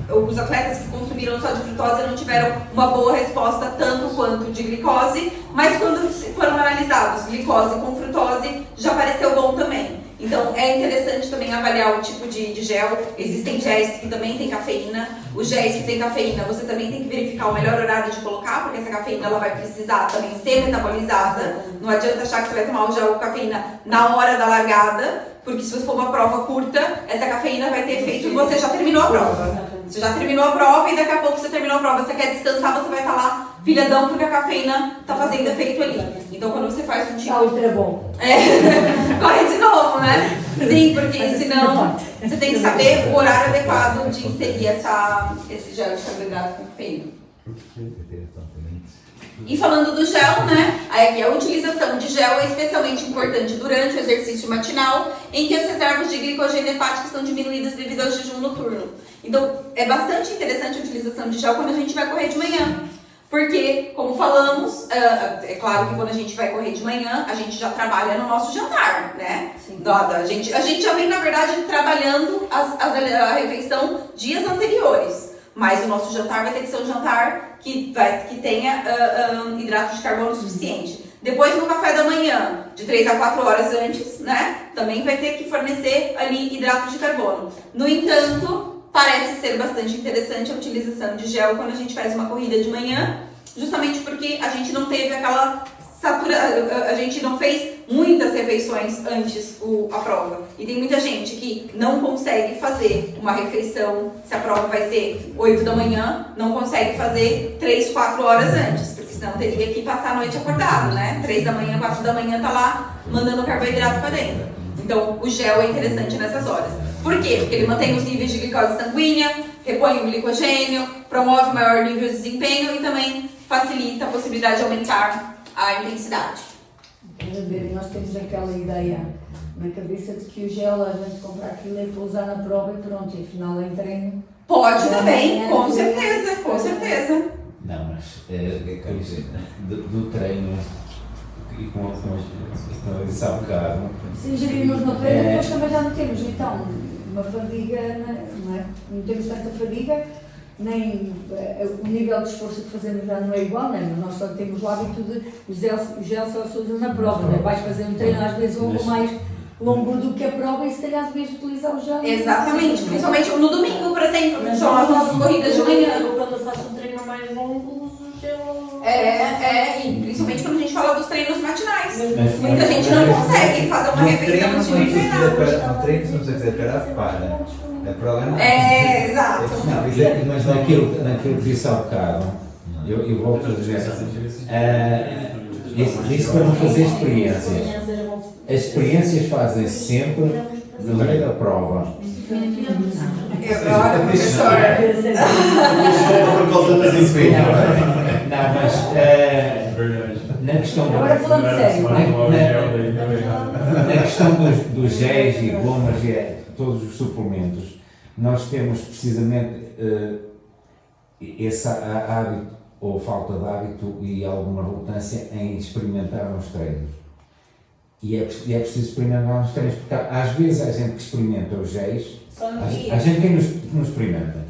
os atletas que consumiram só de frutose não tiveram uma boa resposta tanto quanto de glicose, mas quando foram analisados glicose com frutose, já pareceu bom também. Então é interessante também avaliar o tipo de gel. Existem géis que também tem cafeína. Os géis que tem cafeína, você também tem que verificar o melhor horário de colocar, porque essa cafeína ela vai precisar também ser metabolizada. Não adianta achar que você vai tomar o gel com cafeína na hora da largada, porque se for uma prova curta, essa cafeína vai ter efeito e você já terminou a prova. Você já terminou a prova e daqui a pouco você terminou a prova, você quer descansar, você vai estar lá pilhadão porque a cafeína está fazendo efeito ali. Então quando você faz um tipo... ultra bom. Corre de novo, né? Sim, porque senão você tem que saber o horário adequado de inserir esse gel de carboidrato com cafeína. E falando do gel, né? Aí aqui a utilização de gel é especialmente importante durante o exercício matinal, em que as reservas de glicogênio hepático são diminuídas devido ao jejum noturno. Então, é bastante interessante a utilização de gel quando a gente vai correr de manhã. Porque, como falamos, é claro que quando a gente vai correr de manhã, a gente já trabalha no nosso jantar, né? A gente já vem, na verdade, trabalhando a refeição dias anteriores. Mas o nosso jantar vai ter que ser um jantar que tenha hidrato de carbono suficiente. Depois, no café da manhã, de 3 a 4 horas antes, né? Também vai ter que fornecer ali hidrato de carbono. No entanto, parece ser bastante interessante a utilização de gel quando a gente faz uma corrida de manhã, justamente porque a gente não teve a gente não fez muitas refeições antes a prova. E tem muita gente que não consegue fazer uma refeição, se a prova vai ser 8 da manhã, não consegue fazer 3, 4 horas antes, porque senão teria que passar a noite acordado, né? 3 da manhã, 4 da manhã tá lá mandando carboidrato para dentro. Então o gel é interessante nessas horas. Por quê? Porque ele mantém os níveis de glicose sanguínea, repõe o glicogênio, promove maior nível de desempenho e também facilita a possibilidade de aumentar a intensidade. Nós temos aquela ideia na cabeça de que o gel, a gente compra aquilo é para usar na prova e pronto, e afinal em treino. Pode também, com certeza. Não, mas do treino e como eu disse há bocado, se ingerirmos no treino, depois também já não temos então uma fadiga, não é? Não temos tanta fadiga, nem o nível de esforço que fazemos já não é igual, né? Nós só temos o hábito de o gel só se usa na prova, né? Vais fazer um treino às vezes um pouco mais longo do que a prova e se calhar devias utilizar o gel. Exatamente, principalmente no domingo, por exemplo, que são as nossas corridas de manhã. Quando eu faço um treino mais longo, uso gel. E principalmente quando a gente fala dos treinos matinais. Muita gente não consegue fazer uma refeição antes de treinar. No treino, se não quiser parar, para. É problema. Exato. Não, mas naquilo que disse há bocado, eu volto a dizer, disse para não fazer experiências. As experiências fazem-se sempre no meio da prova. Agora, professora. Por causa da desempenho. Não, mas na questão Agora falando sério. na questão dos géis e gomas e todos os suplementos, nós temos precisamente esse hábito ou falta de hábito e alguma relutância em experimentar nos treinos. E é preciso experimentar nos treinos, porque às vezes há gente que experimenta os géis, há gente que não experimenta.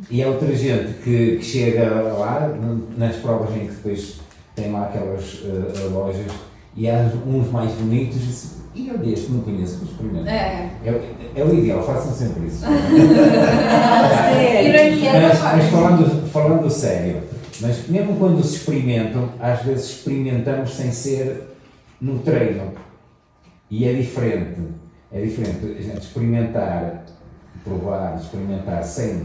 E há outra gente que chega lá, nas provas em que depois tem lá aquelas lojas, e há uns mais bonitos, e eu deste não conheço, vou experimentar. É o ideal, façam sempre isso. Mas falando sério, mas mesmo quando se experimentam, às vezes experimentamos sem ser no treino. E é diferente. É diferente a gente experimentar, provar, experimentar sem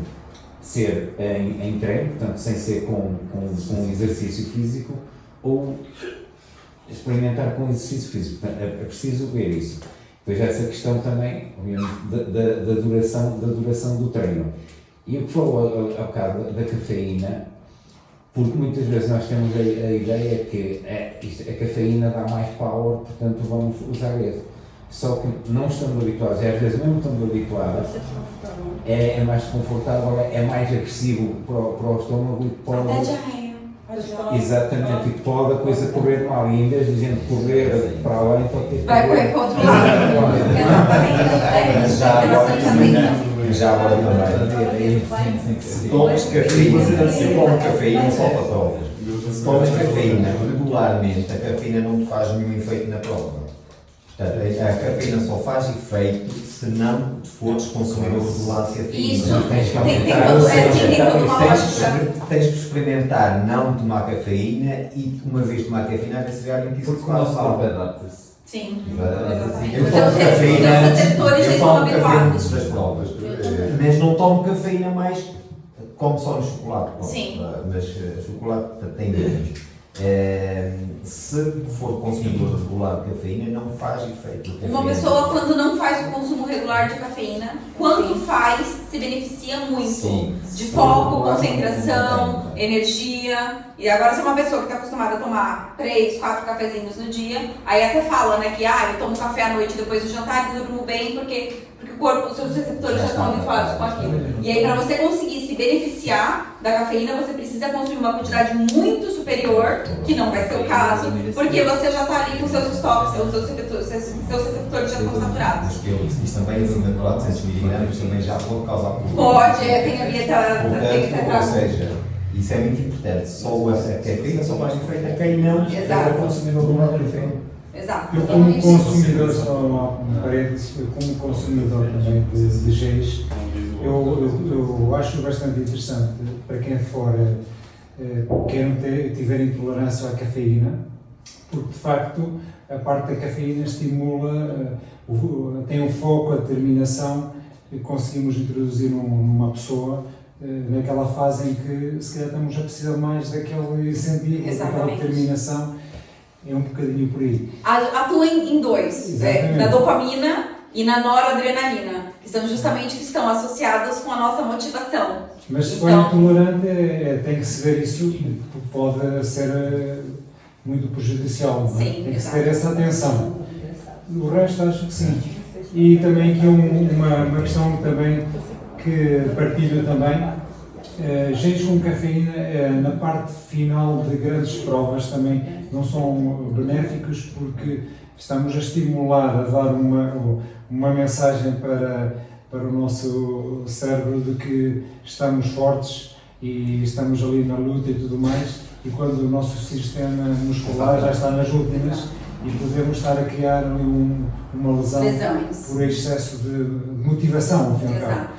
ser em treino, portanto, sem ser com exercício físico, ou experimentar com exercício físico. Portanto, é preciso ver isso. Depois essa questão também, obviamente, da duração do treino. E o que falou há bocado da cafeína, porque muitas vezes nós temos a ideia que a cafeína dá mais power, portanto vamos usar esse. Só que não estando habituados, e às vezes mesmo estando habituados, é mais confortável, é mais agressivo para o estômago e pode... Exatamente, e pode a coisa correr mal, e em vez de a gente correr para além, pode ter que vai correr para o outro lado. Já agora também, tomas cafeína, se tomas cafeína só para provas. Se tomas cafeína regularmente, a cafeína não te faz nenhum efeito na prova. Portanto, a cafeína só faz efeito se não fores consumidor regular de cafeína. Isso, tens que experimentar não tomar cafeína e uma vez tomar cafeína, a se realmente isso porque o nosso corpo adapta-se. Sim. Eu tomo cafeína antes das provas, mas não tomo cafeína mais como só no chocolate. Sim. Mas chocolate tem menos. Se for consumidor regular de cafeína, não faz efeito. Uma pessoa, quando não faz o consumo regular de cafeína, quando faz, se beneficia muito. Sim. De foco, concentração, energia. E agora, se é uma pessoa que está acostumada a tomar 3, 4 cafezinhos no dia, aí até fala, né, que eu tomo café à noite depois do jantar e durmo bem porque o corpo, os seus receptores já estão habituados com aquilo. E aí, para você conseguir se beneficiar da cafeína, você precisa consumir uma quantidade muito superior, que não vai ser o caso, porque você já está ali com seus estoques, seus receptores já estão saturados. Isso também, acima de 400 mg, também já pode causar problemas. Pode, tem a dieta, ou seja, isso é muito importante. Só a cafeína só faz efeito a quem não é consumidor regular de cafeína. Exato. Eu como consumidor, só um parênteses, eu como consumidor também de géis, eu acho bastante interessante para quem for, quem não tiver intolerância à cafeína, porque de facto a parte da cafeína estimula, tem um foco, a determinação que conseguimos introduzir numa pessoa naquela fase em que se calhar estamos a precisar mais daquele incentivo, daquela determinação. É um bocadinho por aí. Atua em dois, na dopamina e na noradrenalina, que são justamente que estão associados com a nossa motivação. Mas se for intolerante, tem que se ver isso, pode ser muito prejudicial. Sim, tem que se ter essa atenção. O resto acho que sim. E também aqui uma questão também que partilho também, Géis com cafeína na parte final de grandes provas também não são benéficos, porque estamos a estimular, a dar uma mensagem para o nosso cérebro de que estamos fortes e estamos ali na luta e tudo mais, e quando o nosso sistema muscular já está nas últimas e podemos estar a criar ali uma lesão por excesso de motivação, ao fim e ao cabo.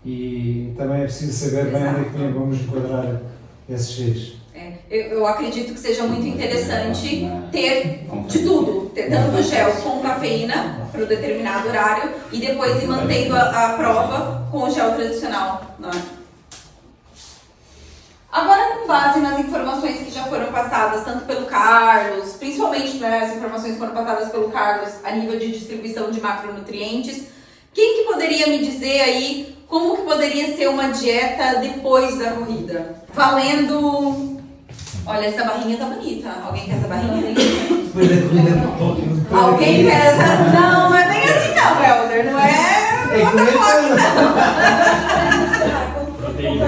E também é preciso saber bem onde é que vamos enquadrar esses géis. Eu acredito que seja muito interessante ter de tudo, ter tanto gel com cafeína para um determinado horário e depois ir mantendo a prova com o gel tradicional, não é? Agora, com base nas informações que já foram passadas, tanto pelo Carlos, principalmente, né, as informações que foram passadas pelo Carlos a nível de distribuição de macronutrientes, quem que poderia me dizer aí como que poderia ser uma dieta depois da corrida? Valendo... Olha, essa barrinha tá bonita. Alguém quer essa barrinha? Depois da corrida... Alguém quer essa... Não é bem assim não, Helder. Não é outra coisa. Proteína.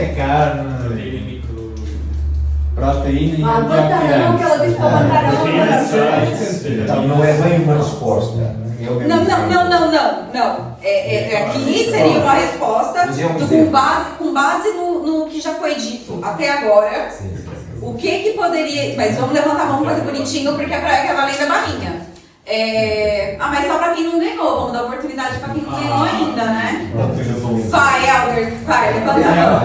É carne. Proteína e não, que ela disse para bancar a outra. Então não é bem uma resposta. Não. Aqui seria uma resposta com base no que já foi dito até agora. O que poderia... Mas vamos levantar a mão para fazer bonitinho, porque é para além da barrinha. Mas só para quem não ganhou. Vamos dar oportunidade para quem não ganhou ainda, né? Vai, Helder. Vai, levanta a mão.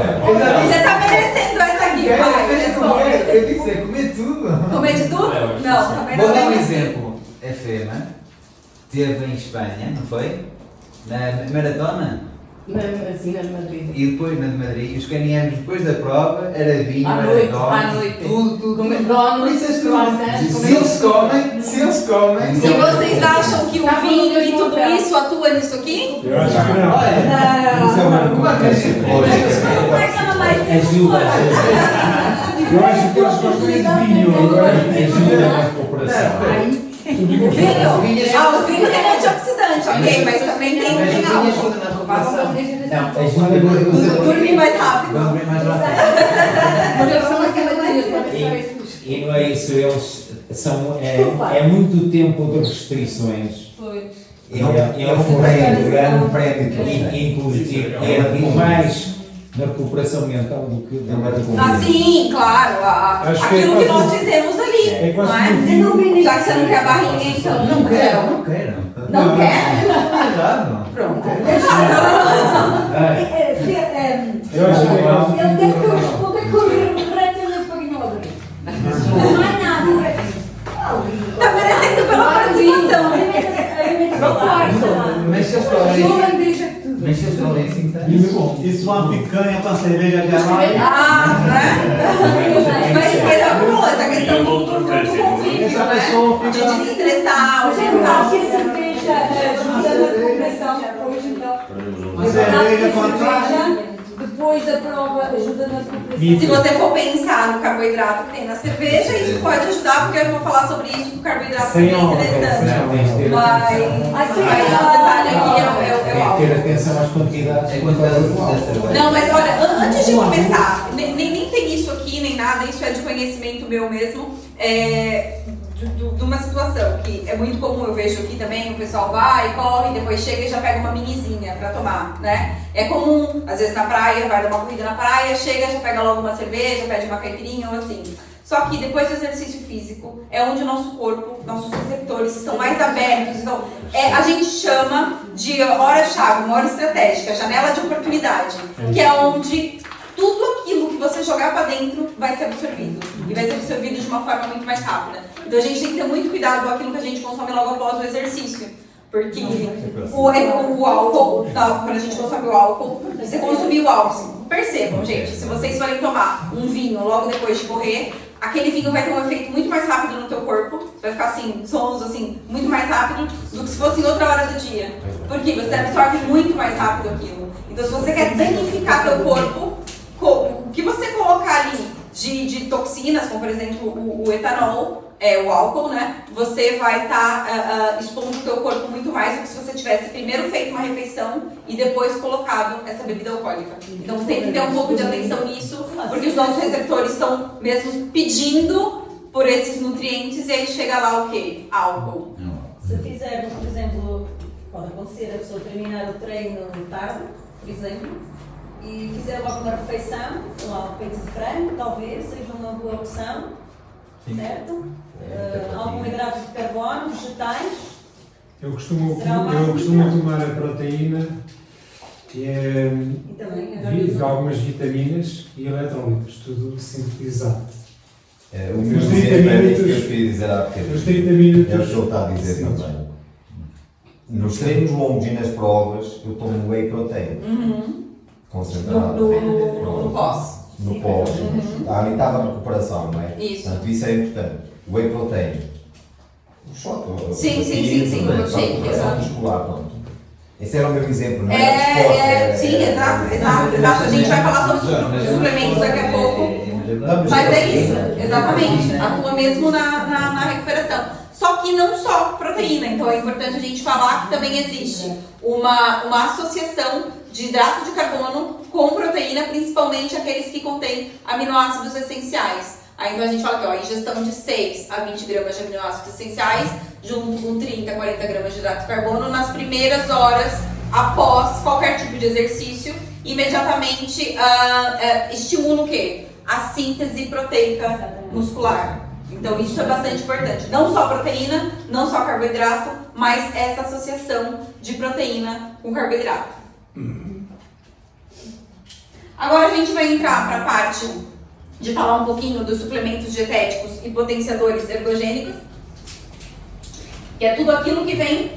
Você tá merecendo essa aqui. Vai, responde. Eu disse, comer tudo. Comer de tudo? Não, também não. Vou dar um exemplo. A Fema esteve em Espanha, não foi? Na maratona? Sim, na de Madrid. E depois na de Madrid, os caminhamos depois da prova, era vinho, à era noite. Tudo. Donuts, Se eles comem. E vocês acham que o vinho e tudo isso atua nisso aqui? Eu acho que não. Como é que Eu acho que eles gostam de vinho, agora ajuda na recuperação. O vinho tem antioxidante, ok, mas também tem álcool. Dormir mais rápido. E não é isso, eles são. É muito tempo de restrições. É um prédio, inclusive, é mais na recuperação mental do que da sim, claro. Aquilo que nós fizemos ali, não é? Já que você não quer a barrinha, então. Não quero. Não quer? Pronto. Eu acho que ele tem que responder corretamente para quem olha. Não é nada. Está merecendo pela participação. Mexe as colas assim, Isso uma picanha com a cerveja gelada. Mas é uma essa questão do convívio, né? De desestressar, o geral. Que a cerveja ajuda na recuperação depois, então. A cerveja contra... Depois da prova ajuda na recuperação. Se você for pensar no carboidrato que tem na cerveja, isso pode ajudar, porque eu vou falar sobre isso, que o carboidrato é interessante. Mas o detalhe aqui é o álcool. Ter atenção às quantidades. Não, mas olha, antes de começar, nem tem isso aqui, nem nada, isso é de conhecimento meu mesmo. De uma situação que é muito comum, eu vejo aqui também, o pessoal vai, corre, depois chega e já pega uma minizinha pra tomar, né? É comum, às vezes na praia, vai dar uma corrida na praia, chega, já pega logo uma cerveja, pede uma caipirinha ou assim. Só que depois do exercício físico, é onde o nosso corpo, nossos receptores estão mais abertos. Então, a gente chama de hora-chave, uma hora estratégica, janela de oportunidade, que é onde tudo aquilo que você jogar para dentro vai ser absorvido. E vai ser absorvido de uma forma muito mais rápida. Então a gente tem que ter muito cuidado com aquilo que a gente consome logo após o exercício. Porque o álcool, quando a gente consome o álcool, você consumiu o álcool. Percebam, gente, se vocês forem tomar um vinho logo depois de correr, aquele vinho vai ter um efeito muito mais rápido no teu corpo. Você vai ficar assim, sonso, assim, muito mais rápido do que se fosse em outra hora do dia. Porque você absorve muito mais rápido aquilo. Então se você quer danificar teu corpo, o que você colocar ali de toxinas, como por exemplo o etanol, o álcool, né? Você vai estar expondo o teu corpo muito mais do que se você tivesse primeiro feito uma refeição e depois colocado essa bebida alcoólica. Então tem que ter um pouco de atenção nisso, porque os nossos receptores estão mesmo pedindo por esses nutrientes e aí chega lá o quê? Álcool. Se fizermos, por exemplo, pode acontecer a pessoa terminar o treino tarde, por exemplo, e fizer logo uma refeição, sei lá, um peito de frango, talvez, seja uma boa opção, certo? Algum hidrato de carbono, vegetais. Eu costumo tomar a proteína e algumas vitaminas e eletrólitos, tudo sintetizado. O meu exemplo é isso que eu queria dizer há bocadinho. Nos 30 minutos. É o que ele está a dizer também. Nos treinos longos e nas provas, eu tomo whey protein. Concentrado. No pós. No pós. Ali estava a recuperação, não é? Isso. Portanto, isso é importante. Whey protein. O shot. Sim. Para a recuperação muscular, pronto. Esse era o meu exemplo, não é? Sim, exato. A gente vai falar sobre suplementos daqui a pouco. Mas é isso, exatamente. Atua mesmo na recuperação. Só que não só proteína. Então é importante a gente falar que também existe uma associação de hidrato de carbono com proteína, principalmente aqueles que contêm aminoácidos essenciais. Aí então a gente fala que ingestão de 6 a 20 gramas de aminoácidos essenciais, junto com 30 a 40 gramas de hidrato de carbono, nas primeiras horas após qualquer tipo de exercício, imediatamente estimula o quê? A síntese proteica muscular. Então isso é bastante importante. Não só proteína, não só carboidrato, mas essa associação de proteína com carboidrato. Agora a gente vai entrar para a parte de falar um pouquinho dos suplementos dietéticos e potenciadores ergogênicos, que é tudo aquilo que vem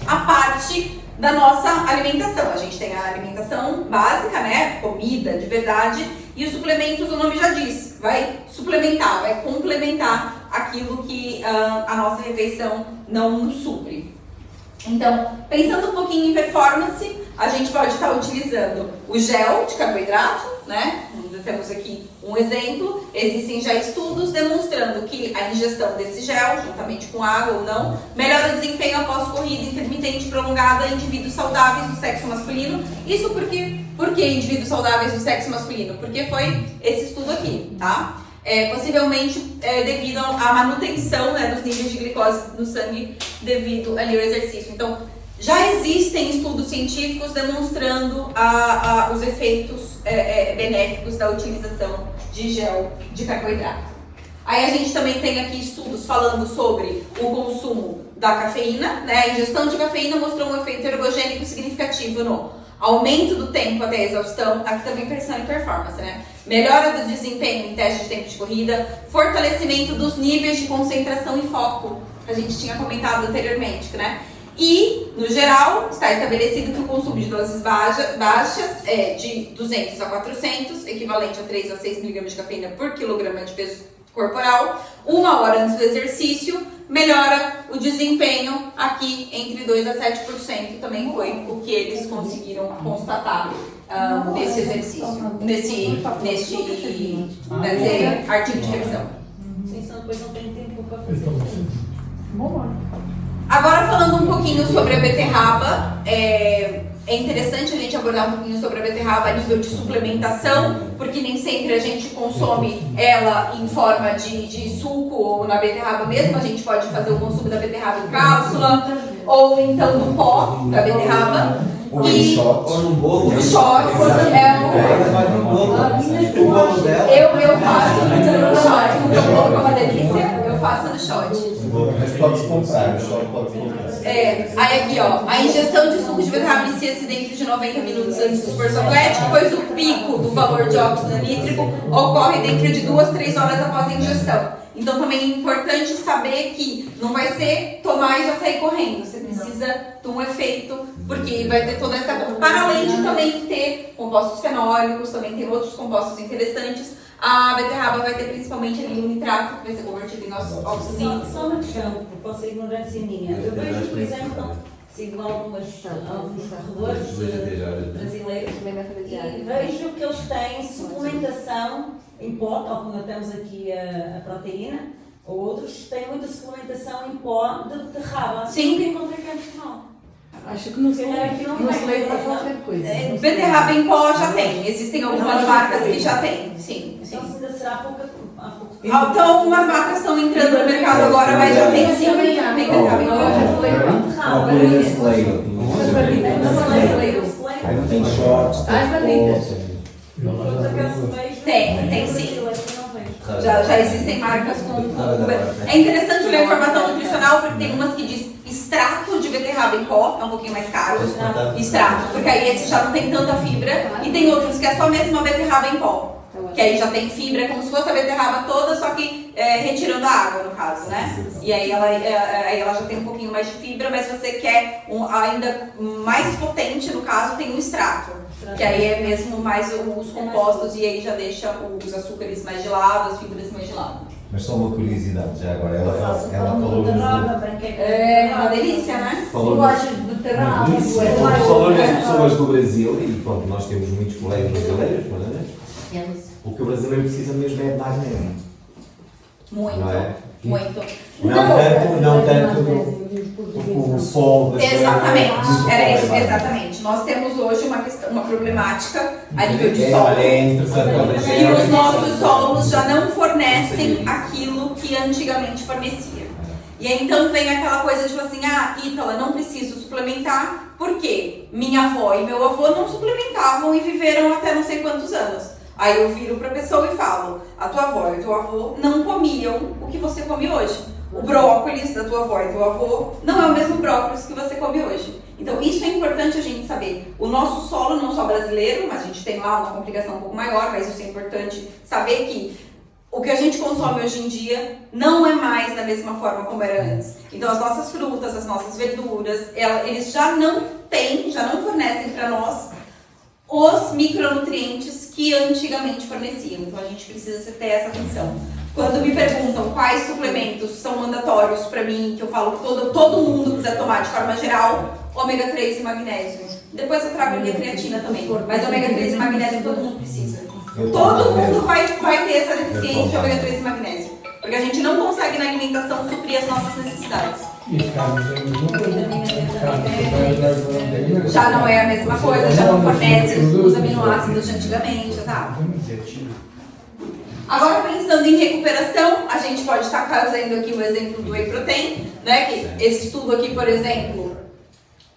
a parte da nossa alimentação. A gente tem a alimentação básica, né? Comida de verdade, e os suplementos, o nome já diz, vai suplementar, vai complementar aquilo que a nossa refeição não nos supre. Então, pensando um pouquinho em performance, a gente pode estar utilizando o gel de carboidrato, né? Temos aqui um exemplo. Existem já estudos demonstrando que a ingestão desse gel, juntamente com água ou não, melhora o desempenho após corrida intermitente prolongada em indivíduos saudáveis do sexo masculino. Isso por que indivíduos saudáveis do sexo masculino? Porque foi esse estudo aqui, tá? Possivelmente devido à manutenção, né, dos níveis de glicose no sangue devido ali ao exercício. Então, já existem estudos científicos demonstrando os efeitos benéficos da utilização de gel de carboidrato. Aí a gente também tem aqui estudos falando sobre o consumo da cafeína, né? A ingestão de cafeína mostrou um efeito ergogênico significativo no aumento do tempo até a exaustão, aqui também pressão e performance, né? Melhora do desempenho em testes de tempo de corrida, fortalecimento dos níveis de concentração e foco, que a gente tinha comentado anteriormente, né? E, no geral, está estabelecido que o consumo de doses baixas é de 200 a 400, equivalente a 3 a 6 mg de cafeína por quilograma de peso corporal, 1 hora antes do exercício, melhora o desempenho aqui entre 2 a 7%, também foi o que eles conseguiram constatar nesse exercício, nesse artigo de revisão. Senão depois não tem tempo para fazer. Agora falando um pouquinho sobre a beterraba, é interessante a gente abordar um pouquinho sobre a beterraba a nível de suplementação, porque nem sempre a gente consome ela em forma de suco ou na beterraba mesmo. A gente pode fazer o consumo da beterraba em cápsula ou então no pó da beterraba. Ou em shot. Ou num bolo. O shot eu faço no shot, no meu bolo é uma delícia, eu faço no shot. Mas pode-se comprar, o shot pode-se comprar. Aí aqui, ó, a ingestão de suco de beterraba inicia-se dentro de 90 minutos antes do esforço atlético, pois o pico do valor de óxido nítrico ocorre dentro de 2 a 3 horas após a ingestão. Então também é importante saber que não vai ser tomar e já sair correndo, você precisa de um efeito, porque vai ter toda essa... Para além de também ter compostos fenólicos, também tem outros compostos interessantes, a beterraba vai ter principalmente ali o nitrato, que vai ser convertido em oxigênio. Só uma questão, pode ser ignorância minha. Eu vejo, por exemplo, sigo alguns corredores brasileiros e vejo que eles têm suplementação em pó, tal como temos aqui a proteína, ou outros têm muita suplementação em pó de beterraba. Sim. Que encontrei aqui em Portugal. Acho que não se leva para qualquer coisa. Beterraba em pó já tem. Existem algumas marcas que já tem. Sim. Então ainda será pouco tempo. Então algumas marcas estão entrando no mercado agora, mas já tem sim. Tem beterraba em pó. Aí não tem shorts, Tem sim. Já existem marcas com... É interessante ler a informação nutricional, porque tem umas que diz extrato de beterraba em pó, é um pouquinho mais caro. Extrato, porque aí esse já não tem tanta fibra. E tem outros que é só mesmo a beterraba em pó. Que aí já tem fibra, como se fosse a beterraba toda, só que retirando a água, no caso, né? E aí ela já tem um pouquinho mais de fibra, mas você quer ainda mais potente, no caso, tem um extrato. Que aí é mesmo mais os compostos e aí já deixa os açúcares mais gelados, as fibras mais geladas. Mas só uma curiosidade, já agora, ela falou dos... É uma delícia, né? Falou de beterraba, falou das pessoas do Brasil e pronto, nós temos muitos colegas brasileiros, não é? O que o brasileiro precisa mesmo é de magnésio. Muito, não é? muito. Não tanto o sol. Exatamente, era isso, exatamente. Nós temos hoje uma problemática a nível de solo. E os nossos solos já não fornecem aquilo que antigamente fornecia. E aí então vem aquela coisa tipo assim, Ítala, não preciso suplementar, porque minha avó e meu avô não suplementavam e viveram até não sei quantos anos. Aí eu viro pra pessoa e falo, a tua avó e o teu avô não comiam o que você come hoje. O brócolis da tua avó e teu avô não é o mesmo brócolis que você come hoje. Então isso é importante a gente saber. O nosso solo, não só brasileiro, mas a gente tem lá uma complicação um pouco maior, mas isso é importante saber que o que a gente consome hoje em dia não é mais da mesma forma como era antes. Então as nossas frutas, as nossas verduras, eles já não fornecem para nós os micronutrientes que antigamente forneciam. Então a gente precisa ter essa atenção. Quando me perguntam quais suplementos são mandatórios para mim, que eu falo que todo mundo precisa tomar de forma geral, ômega 3 e magnésio. Depois eu trago ali a creatina também, mas ômega 3 e magnésio todo mundo precisa. Todo mundo vai ter essa deficiência de ômega 3 e magnésio, porque a gente não consegue na alimentação suprir as nossas necessidades. Já não é a mesma coisa, já não fornece os aminoácidos de antigamente, exato. Agora, pensando em recuperação, a gente pode estar fazendo aqui o exemplo do Whey Protein, né? Que esse estudo aqui, por exemplo,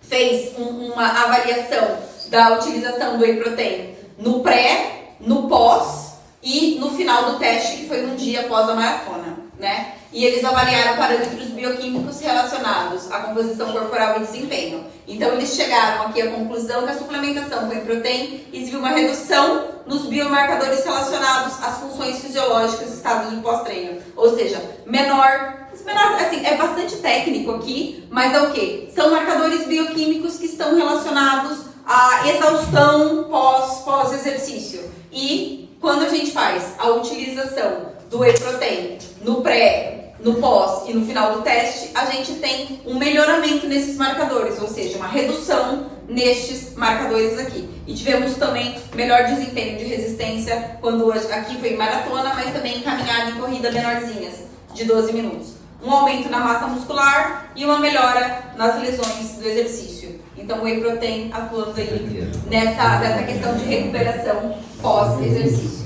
fez uma avaliação da utilização do Whey Protein no pré, no pós e no final do teste, que foi um dia após a maratona, né? E eles avaliaram parâmetros bioquímicos relacionados à composição corporal e desempenho. Então eles chegaram aqui à conclusão que a suplementação com Whey Protein exibiu uma redução nos biomarcadores relacionados às funções fisiológicas do estado de pós-treino. Ou seja, menor, assim, é bastante técnico aqui, mas é o quê? São marcadores bioquímicos que estão relacionados à exaustão pós-exercício. E quando a gente faz a utilização do Whey Protein no pré, no pós e no final do teste, a gente tem um melhoramento nesses marcadores, ou seja, uma redução nestes marcadores aqui. E tivemos também melhor desempenho de resistência quando aqui foi em maratona, mas também em caminhada e corrida menorzinhas, de 12 minutos. Um aumento na massa muscular e uma melhora nas lesões do exercício. Então o Whey Protein atuando aí nessa questão de recuperação pós-exercício.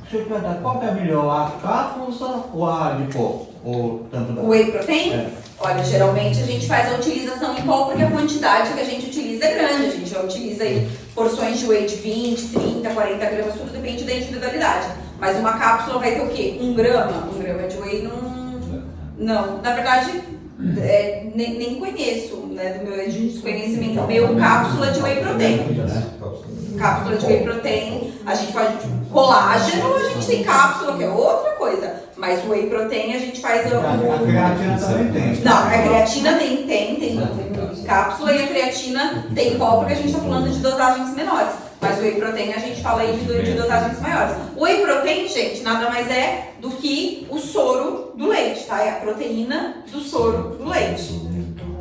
Deixa eu perguntar, qual que é melhor, a cápsula ou a de pó? Ou tanto da... O Whey Protein? Olha, geralmente a gente faz a utilização em pó porque a quantidade que a gente utiliza é grande. A gente já utiliza aí porções de whey de 20, 30, 40 gramas, tudo depende da individualidade. Mas uma cápsula vai ter o quê? 1 grama? 1 grama de whey não. Na verdade, nem conheço, né, do meu desconhecimento meu, cápsula de Whey Protein. Cápsula de Whey Protein, a gente pode, colágeno, a gente tem cápsula, que é outra coisa. Mas o Whey Protein a gente faz... A creatina também tem. Não, a creatina tem cápsula e a creatina tem pó, porque a gente está falando de dosagens menores. Mas o Whey Protein a gente fala aí de dosagens maiores. O Whey Protein, gente, nada mais é do que o soro do leite, tá? É a proteína do soro do leite.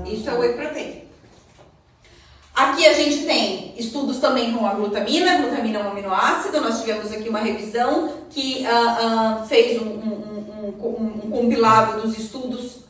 Isso é o Whey Protein. Aqui a gente tem estudos também com a glutamina. A glutamina é um aminoácido. Nós tivemos aqui uma revisão que fez um compilado dos estudos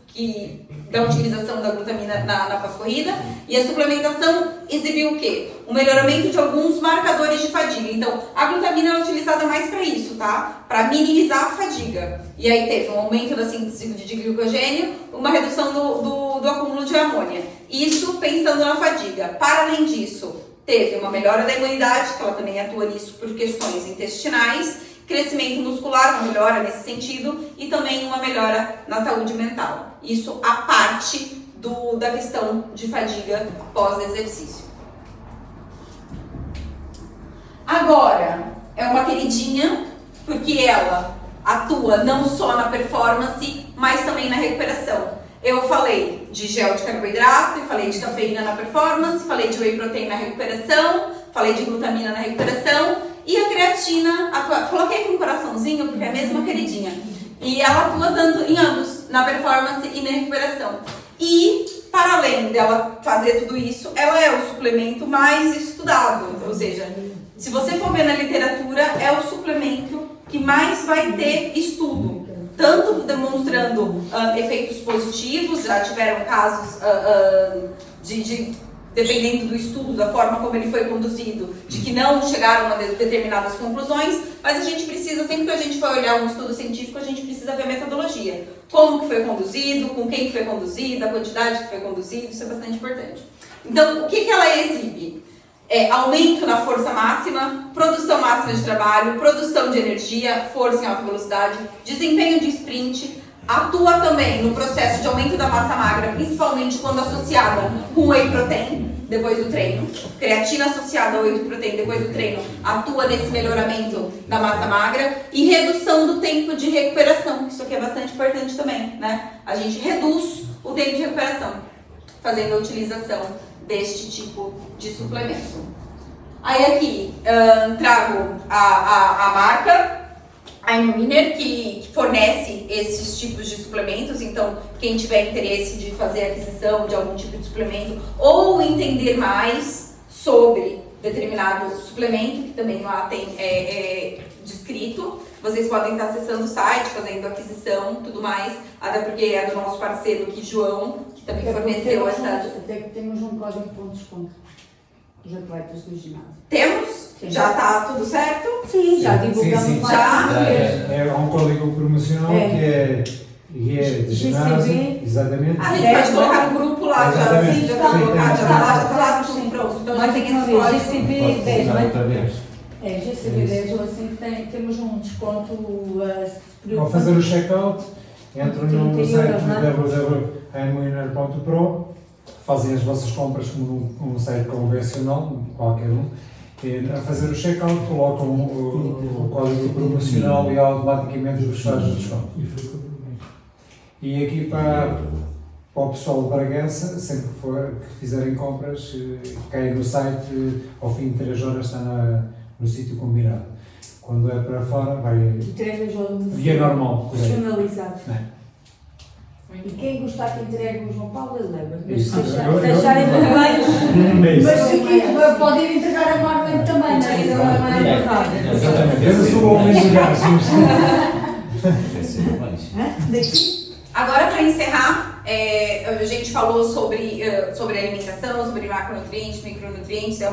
da utilização da glutamina na pós-corrida. E a suplementação exibiu o quê? O melhoramento de alguns marcadores de fadiga. Então, a glutamina é utilizada mais para isso, tá? Para minimizar a fadiga. E aí teve um aumento da síntese de glicogênio, uma redução do acúmulo de amônia. Isso pensando na fadiga. Para além disso, teve uma melhora da imunidade, que ela também atua nisso por questões intestinais, crescimento muscular, uma melhora nesse sentido, e também uma melhora na saúde mental. Isso a parte da questão de fadiga pós-exercício. Agora, é uma queridinha, porque ela atua não só na performance, mas também na recuperação. Eu falei de gel de carboidrato, falei de cafeína na performance, falei de whey protein na recuperação, falei de glutamina na recuperação, e a creatina atua. Coloquei aqui um coraçãozinho porque é a mesma queridinha. E ela atua tanto em ambos, na performance e na recuperação. E, para além dela fazer tudo isso, ela é o suplemento mais estudado. Ou seja, se você for ver na literatura, é o suplemento que mais vai ter estudo. Tanto demonstrando efeitos positivos, já tiveram casos dependendo do estudo, da forma como ele foi conduzido, de que não chegaram a determinadas conclusões, mas a gente precisa, sempre que a gente for olhar um estudo científico, a gente precisa ver a metodologia. Como que foi conduzido, com quem que foi conduzido, a quantidade que foi conduzido, isso é bastante importante. Então, o que ela exibe? Aumento na força máxima, produção máxima de trabalho, produção de energia, força em alta velocidade, desempenho de sprint, atua também no processo de aumento da massa magra, principalmente quando associada com whey protein depois do treino. Creatina associada ao whey protein depois do treino atua nesse melhoramento da massa magra e redução do tempo de recuperação. Isso aqui é bastante importante também, né? A gente reduz o tempo de recuperação fazendo a utilização deste tipo de suplemento. Aí aqui trago a marca, a Immuner, que fornece esses tipos de suplementos. Então, quem tiver interesse de fazer aquisição de algum tipo de suplemento ou entender mais sobre determinado suplemento, que também lá tem descrito, vocês podem estar acessando o site, fazendo aquisição, tudo mais, até porque é do nosso parceiro aqui, João, que também forneceu essa... Temos um código de desconto dos atletas do ginásio. Temos? Sim. Já está tudo certo? Sim, já divulgamos já. É um código promocional que é de ginásio, exatamente. A gente pode colocar no grupo lá, já está colocado, já está lá no pronto. Então já tem esse código. GCB 10, não é? GCB 10, ou assim, temos um desconto. Ao fazer o check-out, entram no site www.immuner.pro, fazem as vossas compras como um site convencional, qualquer um. A fazer o check-out, colocam o código promocional e automaticamente vos faz o desconto. E aqui para o pessoal de Bragança, sempre que fizerem compras, caem no site, ao fim de 3 horas está no sítio combinado. Quando é para fora, vai via normal. Personalizado. E quem gostar que entregue o João Paulo, ele leva. Deixarem bem, mas se podem entregar a Marlene também, não é importante. Exatamente, eu sou o homem de gás. Agora, para encerrar, a gente falou sobre alimentação, sobre macronutrientes, micronutrientes, a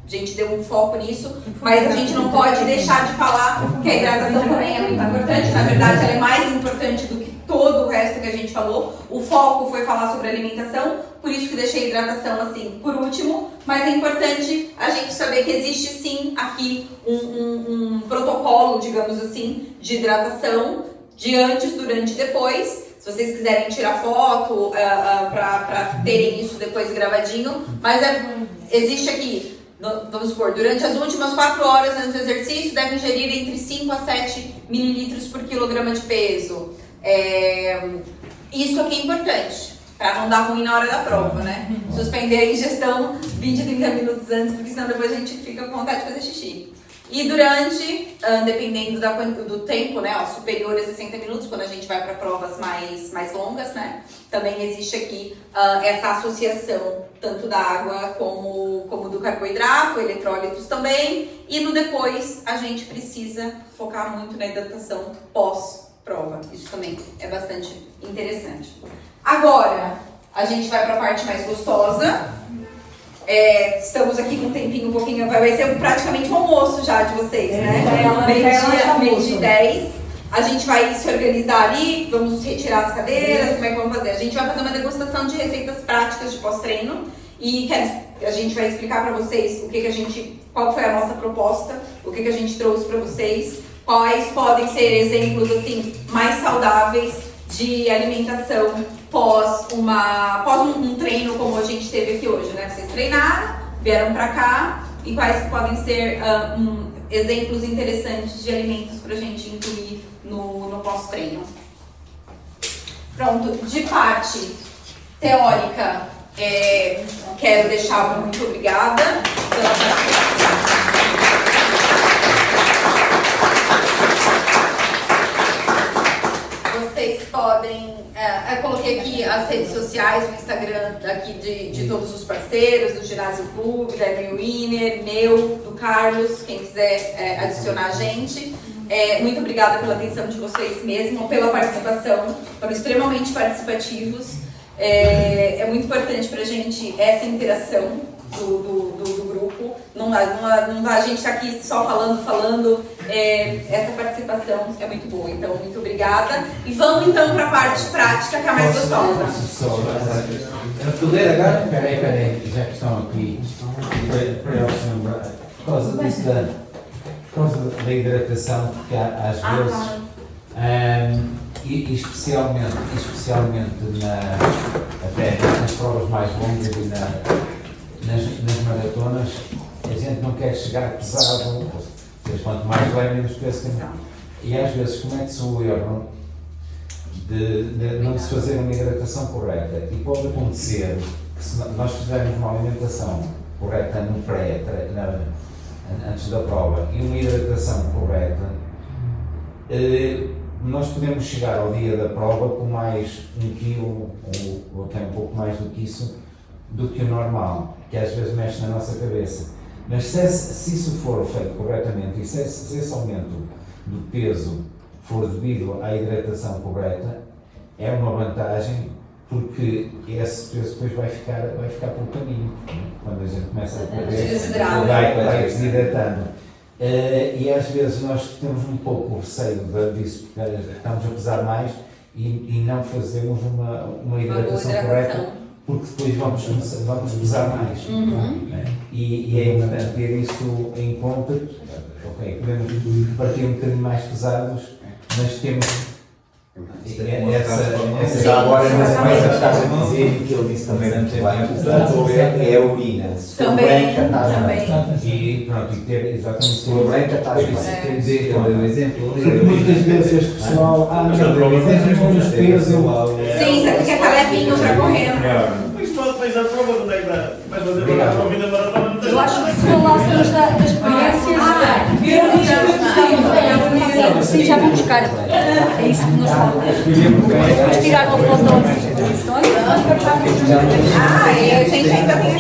gente deu um foco nisso, mas a gente não pode deixar de falar que a hidratação também é muito importante. Na verdade, ela é mais importante do que todo o resto que a gente falou. O foco foi falar sobre alimentação, por isso que deixei a hidratação assim por último, mas é importante a gente saber que existe sim aqui um protocolo, digamos assim, de hidratação de antes, durante e depois. Se vocês quiserem tirar foto para terem isso depois gravadinho, mas existe aqui, vamos supor, durante as últimas 4 horas antes do exercício, deve ingerir entre 5 a 7 mililitros por quilograma de peso. Isso aqui é importante, para não dar ruim na hora da prova, né? Suspender a ingestão 20 a 30 minutos antes, porque senão depois a gente fica com vontade de fazer xixi. E durante, dependendo do tempo, né, superior a 60 minutos, quando a gente vai para provas mais longas, né, também existe aqui essa associação tanto da água como do carboidrato, eletrólitos também. E no depois a gente precisa focar muito na hidratação pós-prova. Isso também é bastante interessante. Agora, a gente vai para a parte mais gostosa. Estamos aqui com um tempinho um pouquinho, vai ser praticamente um almoço já de vocês, né? Meio-dia e 10. A gente vai se organizar ali, vamos retirar as cadeiras, como é que vamos fazer? A gente vai fazer uma degustação de receitas práticas de pós-treino e a gente vai explicar para vocês qual foi a nossa proposta, o que a gente trouxe para vocês, quais podem ser exemplos assim mais saudáveis de alimentação pós um treino como a gente teve aqui hoje, né? Vocês treinaram, vieram para cá, e quais podem ser exemplos interessantes de alimentos para a gente incluir no pós-treino. Pronto, de parte teórica, quero deixar muito obrigada pela participação. Vocês podem, eu coloquei aqui as redes sociais, o Instagram aqui de todos os parceiros, do Ginásio Clube, da Emil Wiener, meu, do Carlos, quem quiser adicionar a gente. Muito obrigada pela atenção de vocês mesmo, pela participação, foram extremamente participativos. É muito importante pra gente essa interação do grupo, não dá a gente estar aqui só falando, essa participação é muito boa, então muito obrigada. E vamos então para a parte prática, que é a mais gostosa. Peraí, já que estão aqui, para eles lembrar, por causa disso por causa da hidratação, porque às vezes, e especialmente até nas provas mais longas e nas maratonas, a gente não quer chegar pesado, ou seja, quanto mais leve, menos peso tem. E às vezes comete-se o erro de não se fazer uma hidratação correta. E pode acontecer que se nós fizermos uma alimentação correta no antes da prova e uma hidratação correta, nós podemos chegar ao dia da prova com mais 1 quilo ou até um pouco mais do que isso, do que o normal, que às vezes mexe na nossa cabeça. Mas se isso for feito corretamente e se esse aumento do peso for devido à hidratação correta, é uma vantagem, porque esse peso depois vai ficar pelo caminho, quando a gente começa a perder, vai desidratando. E às vezes nós temos um pouco o receio disso, porque estamos a pesar mais e não fazemos uma hidratação correta, porque depois vamos pesar mais. E é importante ter isso em conta. Ok, podemos partir um bocadinho mais pesados, mas temos essa agora nessa casa de dizer que ele disse também muito bem, é a urina. Se for branca, está bem. E pronto, e ter exatamente se for branca, está bem. Quer dizer, o exemplo, muitas vezes este pessoal, os pesos. Sim, você fica levinho para correr. Mas tu fez a prova, não é que vais fazer a prova da maratona? Eu acho que se falássemos das experiências, sim, já vamos buscar. É isso que nos falta. Depois tirar uma foto das instituições. A gente ainda tem.